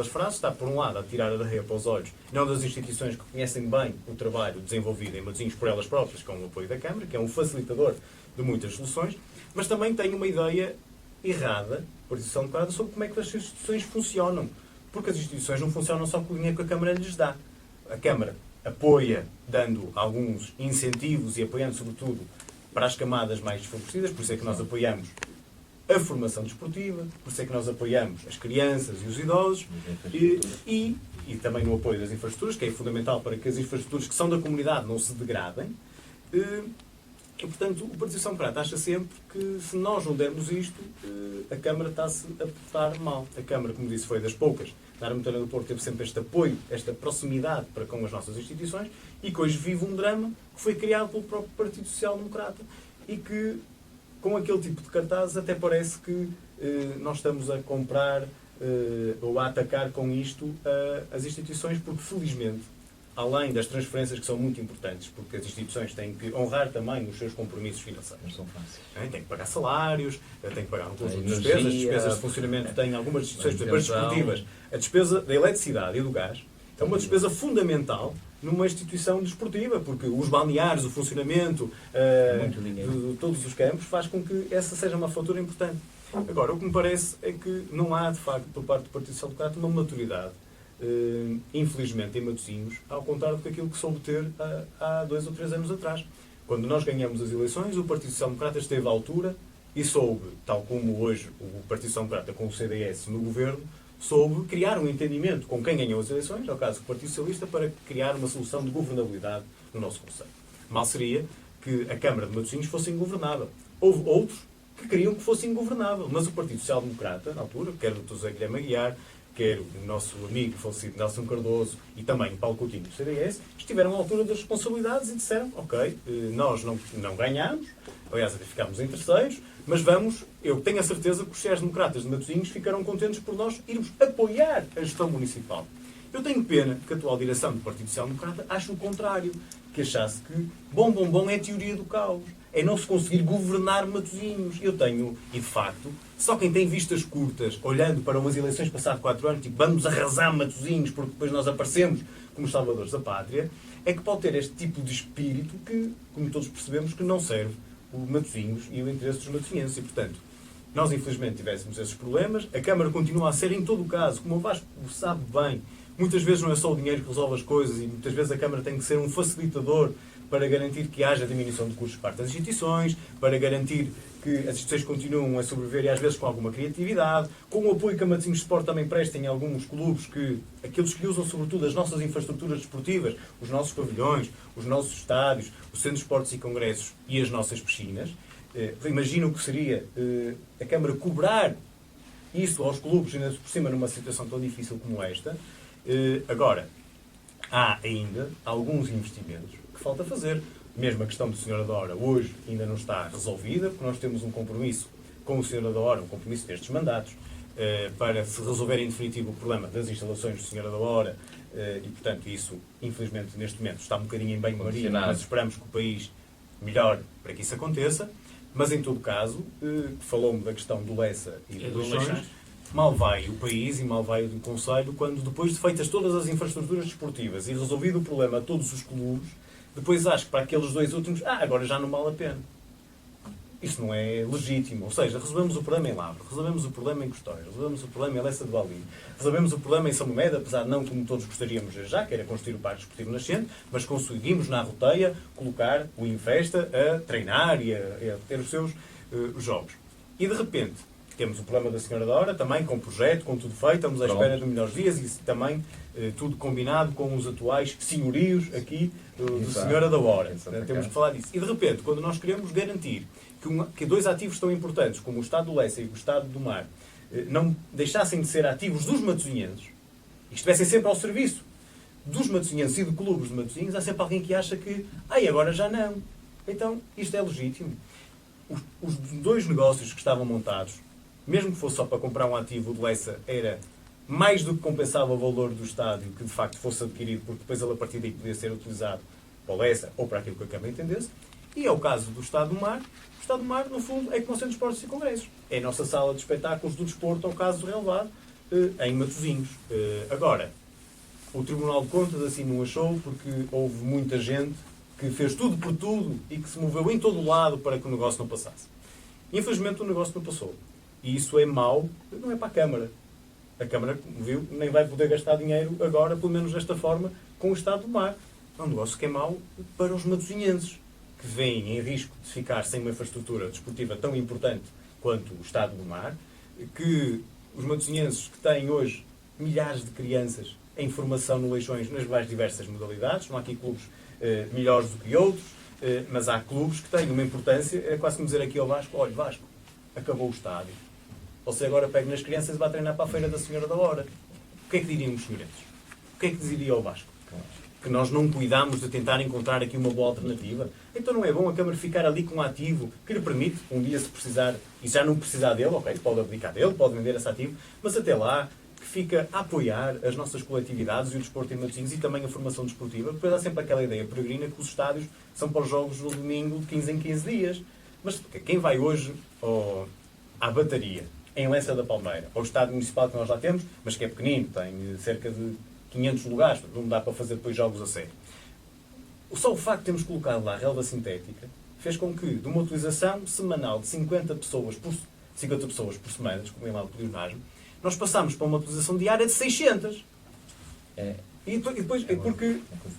B: frases, está, por um lado, a tirar a areia para os olhos, não das instituições que conhecem bem o trabalho desenvolvido em Matosinhos por elas próprias, com o apoio da Câmara, que é um facilitador de muitas soluções, mas também tem uma ideia errada, por isso são declaradas, sobre como é que as instituições funcionam. Porque as instituições não funcionam só com o dinheiro que a Câmara lhes dá. A Câmara apoia, dando alguns incentivos e apoiando, sobretudo, para as camadas mais desfavorecidas, por isso é que nós apoiamos a formação desportiva, por isso é que nós apoiamos as crianças e os idosos e também no apoio das infraestruturas, que é fundamental para que as infraestruturas que são da comunidade não se degradem. E, portanto, o Partido Social Democrata acha sempre que se nós não dermos isto, a Câmara está-se a portar mal. A Câmara, como disse, foi das poucas. Na área metropolitana do Porto teve sempre este apoio, esta proximidade para com as nossas instituições e que hoje vive um drama que foi criado pelo próprio Partido Social Democrata e que com aquele tipo de cartazes até parece que nós estamos a comprar ou a atacar com isto as instituições, porque felizmente, além das transferências que são muito importantes, porque as instituições têm que honrar também os seus compromissos financeiros.
C: Não são fáceis.
B: Têm que pagar salários, têm que pagar um conjunto de
C: energia,
B: despesas de funcionamento. Têm algumas instituições, por exemplo, as desportivas. A despesa da eletricidade e do gás é uma despesa fundamental numa instituição desportiva, porque os balneários, o funcionamento de todos os campos faz com que essa seja uma fatura importante. Agora, o que me parece é que não há, de facto, por parte do Partido Social Democrata, uma maturidade, infelizmente, em Matosinhos, ao contrário daquilo que soube ter há 2 ou 3 anos atrás. Quando nós ganhamos as eleições, o Partido Social Democrata esteve à altura e soube, tal como hoje o Partido Social Democrata com o CDS no governo, soube criar um entendimento com quem ganhou as eleições, ao caso do Partido Socialista, para criar uma solução de governabilidade no nosso Conselho. Mal seria que a Câmara de Matosinhos fosse ingovernável. Houve outros que queriam que fosse ingovernável, mas o Partido Social Democrata, na altura, quer o Dr. José Guilherme Aguiar, quer o nosso amigo falecido Nelson Cardoso e também Paulo Coutinho do CDS, estiveram à altura das responsabilidades e disseram, ok, nós não ganhámos, aliás, até ficámos em terceiros, mas eu tenho a certeza que os sociais-democratas de Matosinhos ficaram contentes por nós irmos apoiar a gestão municipal. Eu tenho pena que a atual direção do Partido Social Democrata ache o contrário, que achasse que bom é a teoria do caos, é não se conseguir governar Matosinhos. E de facto, só quem tem vistas curtas, olhando para umas eleições passadas 4 anos, tipo, vamos arrasar Matosinhos porque depois nós aparecemos como os salvadores da pátria, é que pode ter este tipo de espírito que, como todos percebemos, que não serve o Matosinhos e o interesse dos matosinhenses. E, portanto, nós infelizmente tivéssemos esses problemas, a Câmara continua a ser, em todo o caso, como o Vasco sabe bem, muitas vezes não é só o dinheiro que resolve as coisas e muitas vezes a Câmara tem que ser um facilitador para garantir que haja diminuição de custos por parte das instituições, para garantir que as instituições continuam a sobreviver e às vezes com alguma criatividade, com o apoio que a Matosinhos Sport também presta em alguns clubes, aqueles que usam sobretudo as nossas infraestruturas desportivas, os nossos pavilhões, os nossos estádios, os centros de esportes e congressos e as nossas piscinas. Imagino o que seria a Câmara cobrar isso aos clubes, ainda por cima numa situação tão difícil como esta. Agora, há ainda alguns investimentos que falta fazer. Mesmo a questão do Senhora da Hora hoje ainda não está resolvida, porque nós temos um compromisso com o Senhora da Hora, um compromisso destes mandatos, para se resolver em definitivo o problema das instalações do Senhora da Hora, e portanto isso, infelizmente, neste momento está um bocadinho em banho-maria, mas esperamos que o país melhore para que isso aconteça. Mas em todo caso, falou-me da questão do Lessa e do Leixões. Mal vai o país e mal vai o Conselho quando, depois de feitas todas as infraestruturas desportivas e resolvido o problema a todos os clubes, depois acho que para aqueles 2 últimos, agora já não vale a pena. Isso não é legítimo. Ou seja, resolvemos o problema em Lavra, resolvemos o problema em Custóia, resolvemos o problema em Lessa de Baldim, resolvemos o problema em São Momeda, apesar de não como todos gostaríamos já, que era construir o Parque Desportivo Nascente, mas conseguimos na Roteia colocar o Infesta a treinar e a ter os seus jogos. E de repente, temos o problema da Senhora da Hora, também com projeto, com tudo feito, estamos à espera de melhores dias e também tudo combinado com os atuais senhorios aqui do Senhora da Hora. Temos que falar disso. E de repente, quando nós queremos garantir que 2 ativos tão importantes, como o Estado do Lessa e o Estado do Mar, não deixassem de ser ativos dos matosinhenses e estivessem sempre ao serviço dos matosinhenses e de clubes de Matosinhos, há sempre alguém que acha que agora já não. Então, isto é legítimo. Os 2 negócios que estavam montados, mesmo que fosse só para comprar um ativo, o de Lessa era mais do que compensava o valor do estádio que de facto fosse adquirido, porque depois ele a partir daí podia ser utilizado para o Lessa ou para aquilo que a Câmara entendesse. E é o caso do Estado do Mar. O Estado do Mar, no fundo, é como o Centro de Esportes e Congressos. É a nossa sala de espetáculos do desporto, ao caso relevado, em Matosinhos. Agora, o Tribunal de Contas assim não achou, porque houve muita gente que fez tudo por tudo e que se moveu em todo o lado para que o negócio não passasse. Infelizmente, o negócio não passou. E isso é mau, não é para a Câmara. A Câmara, viu, nem vai poder gastar dinheiro agora, pelo menos desta forma, com o Estado do Mar. É um negócio que é mau para os matosinhenses, que vêm em risco de ficar sem uma infraestrutura desportiva tão importante quanto o Estado do Mar, que os matosinhenses que têm hoje milhares de crianças em formação no Leixões nas mais diversas modalidades, não há aqui clubes melhores do que outros, mas há clubes que têm uma importância, é quase como dizer aqui ao Vasco, olha Vasco, acabou o estádio. Você agora pega nas crianças e vai treinar para a Feira da Senhora da Hora. O que é que diriam os senhoretes? O que é que diria ao Vasco? que nós não cuidamos de tentar encontrar aqui uma boa alternativa? Então não é bom a Câmara ficar ali com um ativo que lhe permite, um dia se precisar, e já não precisar dele, ok, pode abdicar dele, pode vender esse ativo, mas até lá que fica a apoiar as nossas coletividades e o desporto em Matosinhos e também a formação desportiva, porque há sempre aquela ideia peregrina que os estádios são para os jogos no domingo de 15 em 15 dias. Mas quem vai hoje à Bataria, em Lença da Palmeira, ao estádio municipal que nós lá temos, mas que é pequenino, tem cerca de 500 lugares, não dá para fazer depois jogos a sério. Só o facto de termos colocado lá a relva sintética fez com que, de uma utilização semanal de 50 pessoas por semana, desculpem lá o pleonasmo, nós passámos para uma utilização diária de 600. E depois,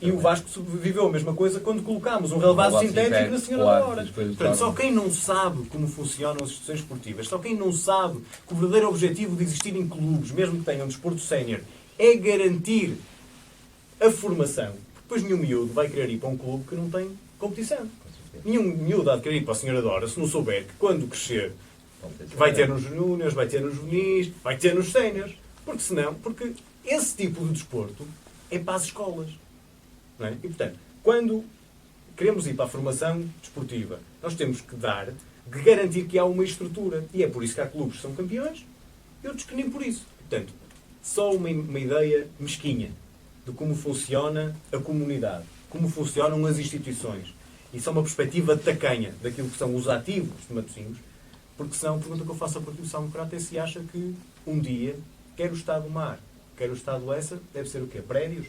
B: e o Vasco viveu a mesma coisa quando colocámos um relevado sintético na Senhora da Hora. Portanto, só quem não sabe como funcionam as instituições esportivas, só quem não sabe que o verdadeiro objetivo de existir em clubes, mesmo que tenham desporto sénior, é garantir a formação. Depois nenhum miúdo vai querer ir para um clube que não tem competição. Nenhum miúdo há de querer ir para a Senhora da Hora se não souber que quando crescer vai ter nos júniores, vai ter nos juvenis, vai ter nos séniores. Porque esse tipo de desporto é para as escolas. Não é? E, portanto, quando queremos ir para a formação desportiva, nós temos que garantir que há uma estrutura. E é por isso que há clubes que são campeões e outros que nem por isso. Portanto, só uma ideia mesquinha de como funciona a comunidade, como funcionam as instituições. Isso é uma perspectiva tacanha daquilo que são os ativos de Matosinhos, porque senão, a pergunta que eu faço à Partido Social Democrata é se acha que um dia, quer o Estado Mar, quer o Estado Lessa, deve ser o quê? Prédios?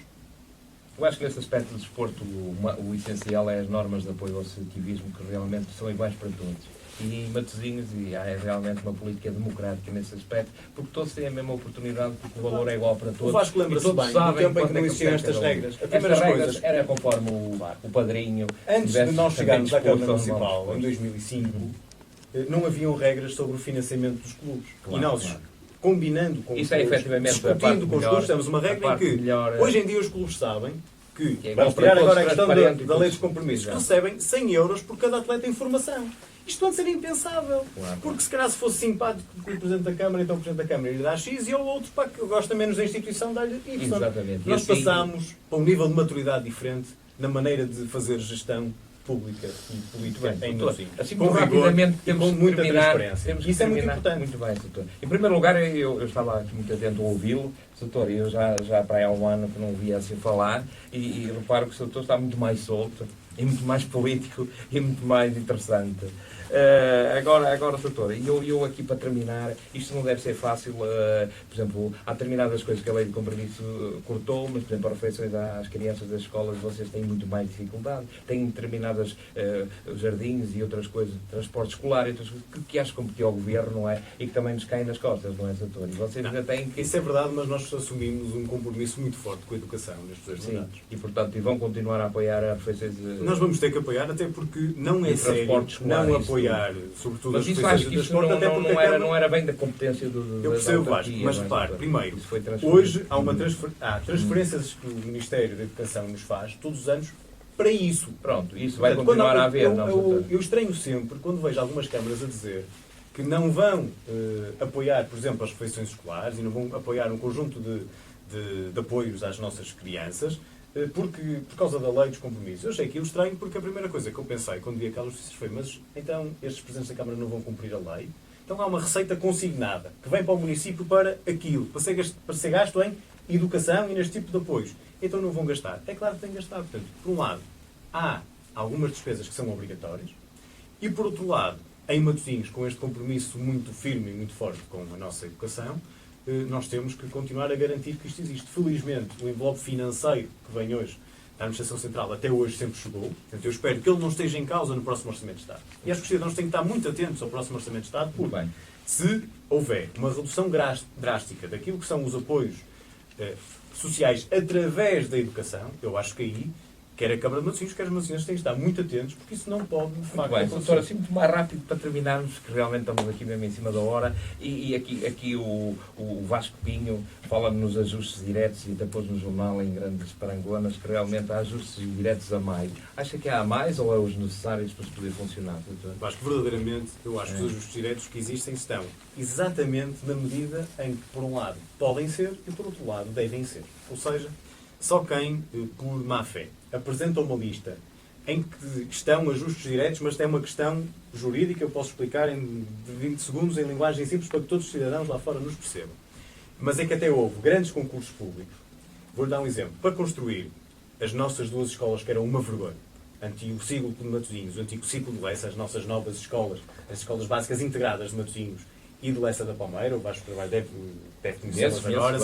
C: Eu acho que nesse aspecto do desporto o essencial é as normas de apoio ao associativismo, que realmente são iguais para todos. E em Matosinhos há realmente uma política democrática nesse aspecto, porque todos têm a mesma oportunidade, porque o valor é igual para todos.
B: O Vasco lembra-se bem do tempo em que não existiam estas regras. As
C: primeiras coisas era conforme o padrinho.
B: Antes de nós chegarmos à Câmara Municipal, em 2005, não haviam regras sobre o financiamento dos clubes.
C: Claro,
B: e nós, combinando com os clubes, discutindo com os clubes, temos uma regra em que, hoje em dia, os clubes sabem que, vamos tirar agora a questão da lei dos compromissos, recebem 100 euros por cada atleta em formação. Isto pode ser impensável. Claro. Porque se calhar se fosse simpático com o Presidente da Câmara, então o Presidente da Câmara lhe dá X e ao outro, para que gosta menos da instituição, dá-lhe Y.
C: Exatamente.
B: Nós passámos para um nível de maturidade diferente na maneira de fazer gestão pública e política em Matosinhos.
C: Assim como rapidamente temos
B: com muita transparência.
C: Isso é muito
B: importante.
C: Muito bem, doutor. Em primeiro lugar, eu estava aqui muito atento a ouvi-lo, doutor, eu já para aí há um ano que não ouvia assim falar, e reparo que o doutor está muito mais solto, e muito mais político, e muito mais interessante. Agora, doutor, eu aqui para terminar, isto não deve ser fácil, por exemplo, há determinadas coisas que a lei de compromisso cortou, mas, por exemplo, refeições às crianças das escolas, vocês têm muito mais dificuldade, têm determinadas jardins e outras coisas, transporte escolar e outras coisas que acho que competiu ao governo, não é? E que também nos caem nas costas, não é, doutor? E vocês ainda têm que...
B: Isso é verdade, mas nós assumimos um compromisso muito forte com a educação nestes 2 mandatos.
C: E, portanto, vão continuar a apoiar as refeições...
B: Nós vamos ter que apoiar, até porque não é sério não apoiar, sobretudo
C: as refeições de transporte, até porque não era bem da competência do
B: eu percebo, Vasco, mas repare, primeiro, hoje há transferências que o Ministério da Educação nos faz todos os anos para isso.
C: Pronto, isso vai continuar a haver.
B: Eu estranho sempre quando vejo algumas câmaras a dizer que não vão apoiar, por exemplo, as refeições escolares e não vão apoiar um conjunto de apoios às nossas crianças, por causa da lei dos compromissos. Eu achei aquilo estranho porque a primeira coisa que eu pensei quando vi aquelas notícias foi: mas então estes presidentes da Câmara não vão cumprir a lei? Então há uma receita consignada que vem para o município para aquilo, para ser gasto em educação e neste tipo de apoios. Então não vão gastar. É claro que têm que gastar. Portanto, por um lado, há algumas despesas que são obrigatórias e, por outro lado, em Matosinhos, com este compromisso muito firme e muito forte com a nossa educação, nós temos que continuar a garantir que isto existe. Felizmente, o envelope financeiro que vem hoje da Administração Central até hoje sempre chegou. Portanto, eu espero que ele não esteja em causa no próximo Orçamento de Estado. E acho que os cidadãos têm que estar muito atentos ao próximo Orçamento de Estado, porque se houver uma redução drástica daquilo que são os apoios sociais através da educação, eu acho que aí, quer a Câmara de Matosinhos, quer os matosinhos têm que estar muito atentos, porque isso não pode, de facto,
C: acontecer. Doutor, assim muito mais rápido para terminarmos, que realmente estamos aqui mesmo em cima da hora, e aqui o Vasco Pinho fala-nos nos ajustes diretos e depois no jornal em grandes parangonas que realmente há ajustes diretos a mais. Acha que há a mais ou é os necessários para poder funcionar, doutor?
B: Acho que verdadeiramente, eu acho que os ajustes diretos que existem estão exatamente na medida em que, por um lado, podem ser e, por outro lado, devem ser. Ou seja, só quem, por má fé, apresenta uma lista em que estão ajustes diretos, mas tem uma questão jurídica, eu posso explicar em 20 segundos, em linguagem simples, para que todos os cidadãos lá fora nos percebam. Mas é que até houve grandes concursos públicos. Vou-lhe dar um exemplo. Para construir as nossas 2 escolas, que eram uma vergonha, antigo ciclo de Matosinhos, o antigo ciclo de Lessa, as nossas novas escolas, as escolas básicas integradas de Matosinhos e de Lessa da Palmeira, o Vasco Carvalho deve conhecê-las agora,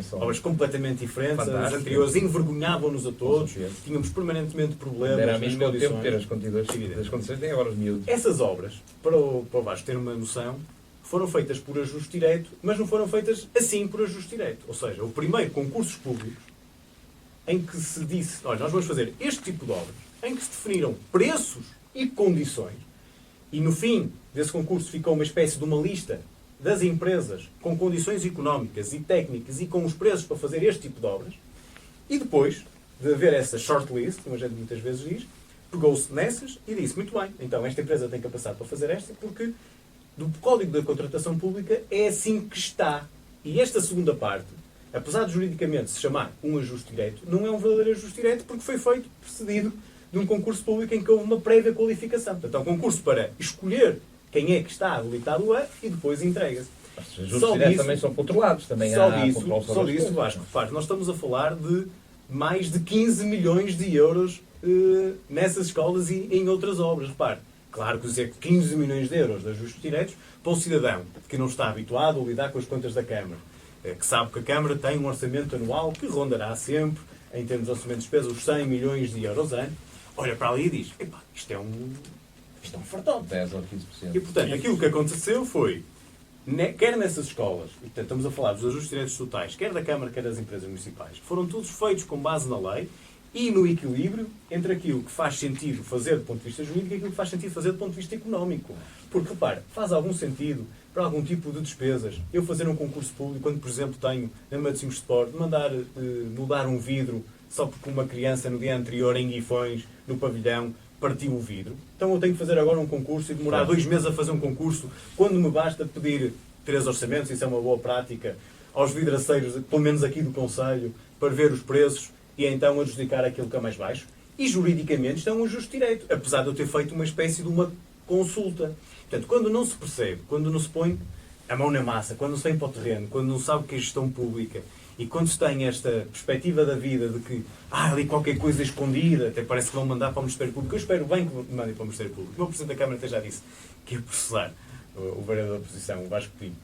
B: são obras completamente diferentes, as anteriores envergonhavam-nos a todos, tínhamos permanentemente problemas
C: Era a
B: nas
C: mim meu tempo
B: condições.
C: ter as condições, tem agora os miúdos.
B: Essas obras, para o Vasco ter uma noção, foram feitas por ajuste direto, mas não foram feitas assim por ajuste direto. Ou seja, o primeiro concursos públicos em que se disse, olha, nós vamos fazer este tipo de obras, em que se definiram preços e condições, e no fim desse concurso ficou uma espécie de uma lista das empresas com condições económicas e técnicas e com os preços para fazer este tipo de obras, e depois de haver essa shortlist, como a gente muitas vezes diz, pegou-se nessas e disse, muito bem, então esta empresa tem capacidade para fazer esta, porque do Código da Contratação Pública é assim que está. E esta segunda parte, apesar de juridicamente se chamar um ajuste direto, não é um verdadeiro ajuste direto porque foi feito precedido de um concurso público em que houve uma prévia qualificação. Portanto, é um concurso para escolher quem é que está habilitado a e depois entrega-se.
C: Os ajustes diretos também são controlados. Também
B: só
C: há
B: disso, Vasco, repare, nós estamos a falar de mais de 15 milhões de euros nessas escolas e em outras obras. Repare, claro que dizer 15 milhões de euros de ajustes diretos para um cidadão que não está habituado a lidar com as contas da Câmara, que sabe que a Câmara tem um orçamento anual que rondará sempre, em termos de orçamento de despesa, os 100 milhões de euros ano, olha para ali e diz, epá, isto é um fartote.
C: 10 ou 15%.
B: E, portanto, aquilo que aconteceu foi, quer nessas escolas, e, portanto, estamos a falar dos ajustes diretos totais, quer da Câmara, quer das empresas municipais, foram todos feitos com base na lei e no equilíbrio entre aquilo que faz sentido fazer do ponto de vista jurídico e aquilo que faz sentido fazer do ponto de vista económico. Porque, repare, faz algum sentido para algum tipo de despesas eu fazer um concurso público quando, por exemplo, tenho na Matosinhos Sport mandar mudar um vidro só porque uma criança no dia anterior em Guifões, no pavilhão, partiu o vidro. Então eu tenho que fazer agora um concurso e demorar 2 meses a fazer um concurso quando me basta pedir 3 orçamentos, isso é uma boa prática, aos vidraceiros, pelo menos aqui do Conselho, para ver os preços e então adjudicar aquilo que é mais baixo. E juridicamente isto é um ajuste direito, apesar de eu ter feito uma espécie de uma consulta. Portanto, quando não se percebe, quando não se põe a mão na massa, quando não se vem para o terreno, quando não sabe o que é gestão pública e quando se tem esta perspectiva da vida de que ali qualquer coisa escondida, até parece que vão mandar para o Ministério Público, eu espero bem que me mandem para o Ministério Público. O meu Presidente da Câmara até já disse que ia processar o vereador da oposição, o Vasco Pinho,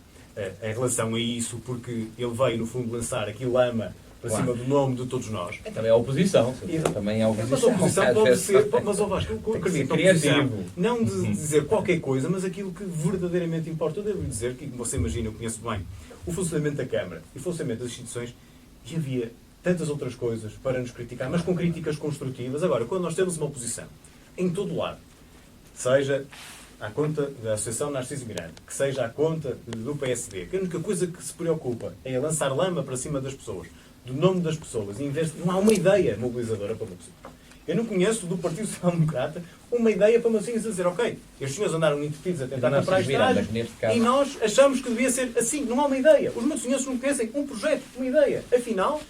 B: em relação a isso, porque ele veio, no fundo, lançar aqui lama para cima do nome de todos nós.
C: É também a oposição. Também a oposição.
B: Mas a oposição pode ser... Mas, Vasco, eu acredito na oposição, não de dizer qualquer coisa, mas aquilo que verdadeiramente importa. Eu devo dizer que, você imagina, eu conheço bem o funcionamento da Câmara e o funcionamento das instituições, e havia tantas outras coisas para nos criticar, mas com críticas construtivas. Agora, quando nós temos uma oposição em todo lado, seja à conta da Associação Narciso Miranda, que seja à conta do PSD, que a única coisa que se preocupa é lançar lama para cima das pessoas, do nome das pessoas, e em vez de... não há uma ideia mobilizadora para Matosinhos. Eu não conheço do Partido Social Democrata uma ideia para Matosinhos a dizer, ok, estes senhores andaram entretidos a tentar comprar estágios e nós achamos que devia ser assim. Não há uma ideia. Os matosinhenses não conhecem um projeto, uma ideia. Afinal,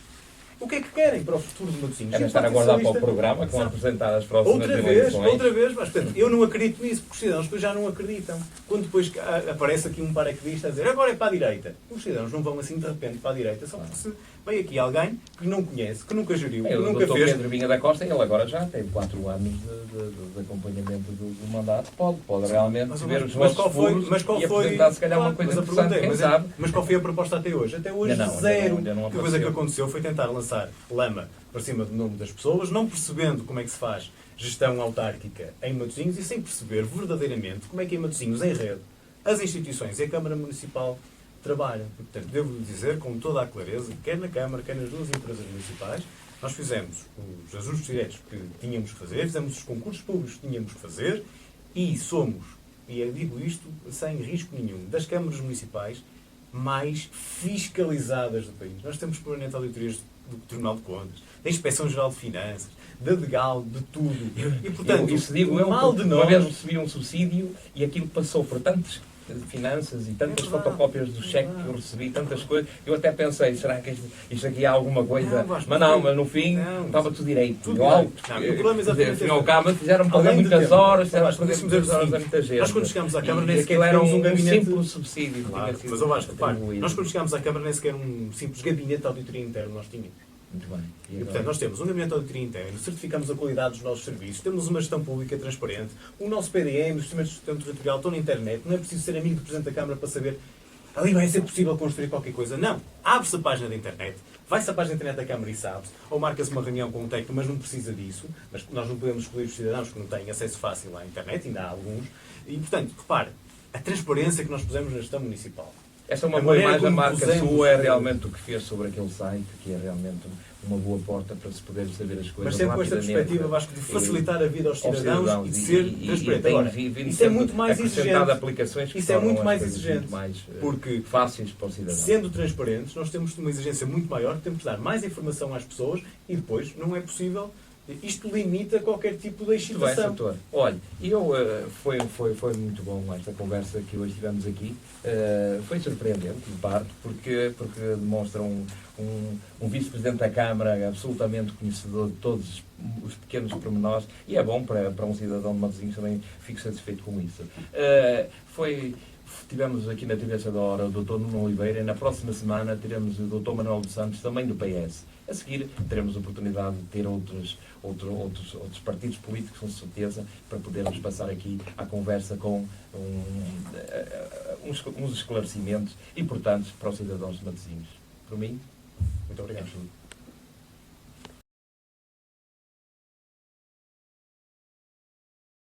B: o que é que querem para o futuro de Matosinhos?
C: É estar a guardar para o programa que vão apresentar as próximas eleições.
B: Outra vez, mas portanto, eu não acredito nisso, porque os cidadãos depois já não acreditam. Quando depois aparece aqui um paraquedista a dizer agora é para a direita, os cidadãos não vão assim de repente para a direita, só porque se veio aqui alguém que não conhece, que nunca geriu, que nunca fez.
C: O Pedro Vinha da Costa, ele agora já tem 4 anos de acompanhamento do mandato, pode realmente ver os vossos furos e apresentar se calhar uma coisa interessante, quem sabe.
B: Mas qual foi a proposta até hoje? Até hoje zero. A coisa que aconteceu foi tentar lançar lama para cima do nome das pessoas, não percebendo como é que se faz gestão autárquica em Matosinhos e sem perceber verdadeiramente como é que em Matosinhos, em rede, as instituições e a Câmara Municipal trabalham. E, portanto, devo dizer com toda a clareza, quer na Câmara, quer nas duas empresas municipais, nós fizemos os ajustes diretos que tínhamos que fazer, fizemos os concursos públicos que tínhamos que fazer e somos, e eu digo isto sem risco nenhum, das câmaras municipais mais fiscalizadas do país. Nós temos permanente auditorias do Tribunal de Contas, da Inspeção-Geral de Finanças, da Legal, de tudo. E, portanto,
C: isso digo eu,
B: mal de nós...
C: uma vez recebi um subsídio e aquilo passou por tantos finanças e tantas fotocópias do cheque que eu recebi, tantas coisas. Eu até pensei, será que isto aqui há alguma coisa? Mas no fim estava tudo direito.
B: O problema é exatamente
C: ao cabo, fizeram pagar muitas horas, fizeram pagar muitas horas a muita gente.
B: Nós quando chegámos à Câmara nem sequer
C: aquilo era
B: um gabinete...
C: simples subsídio.
B: Mas eu acho que, nós quando chegámos à Câmara nem sequer um simples gabinete de auditoria interno nós tínhamos.
C: Muito bem.
B: E, portanto, nós temos um gabinete de auditoria interno, certificamos a qualidade dos nossos serviços, temos uma gestão pública transparente, o nosso PDM, o Sistema de Gestão Territorial estão na internet, não é preciso ser amigo do Presidente da Câmara para saber ali vai ser possível construir qualquer coisa. Não. Abre-se a página da internet, vai-se à página da internet da Câmara e sabe-se, ou marca-se uma reunião com um técnico, mas não precisa disso, mas nós não podemos excluir os cidadãos que não têm acesso fácil à internet, ainda há alguns, e, portanto, repare, a transparência que nós pusemos na gestão municipal.
C: Esta é uma boa imagem, a marca sua é realmente o que fez sobre aquele site, que é realmente uma boa porta para se poder saber as coisas.
B: Mas sempre com esta perspectiva, Vasco, de facilitar a vida aos cidadãos e de ser transparente. Agora, isso é muito mais exigente.
C: Aplicações que
B: isso é muito mais exigente.
C: Muito mais,
B: porque,
C: fáceis para o cidadão.
B: Sendo transparentes, nós temos uma exigência muito maior, temos que dar mais informação às pessoas e depois não é possível. Isto limita qualquer tipo de excitação.
C: Muito bem, doutor. Olha, foi muito bom esta conversa que hoje tivemos aqui. Foi surpreendente, de parte, porque demonstra um vice-presidente da Câmara absolutamente conhecedor de todos os pequenos pormenores, e é bom para um cidadão de Matosinhos, também fico satisfeito com isso. Tivemos aqui na TV da Hora o Dr. Nuno Oliveira, e na próxima semana teremos o Dr. Manuel dos Santos, também do PS. A seguir teremos a oportunidade de ter outros partidos políticos, com certeza, para podermos passar aqui à conversa com uns esclarecimentos importantes para os cidadãos de Matosinhos. Por mim,
B: muito obrigado.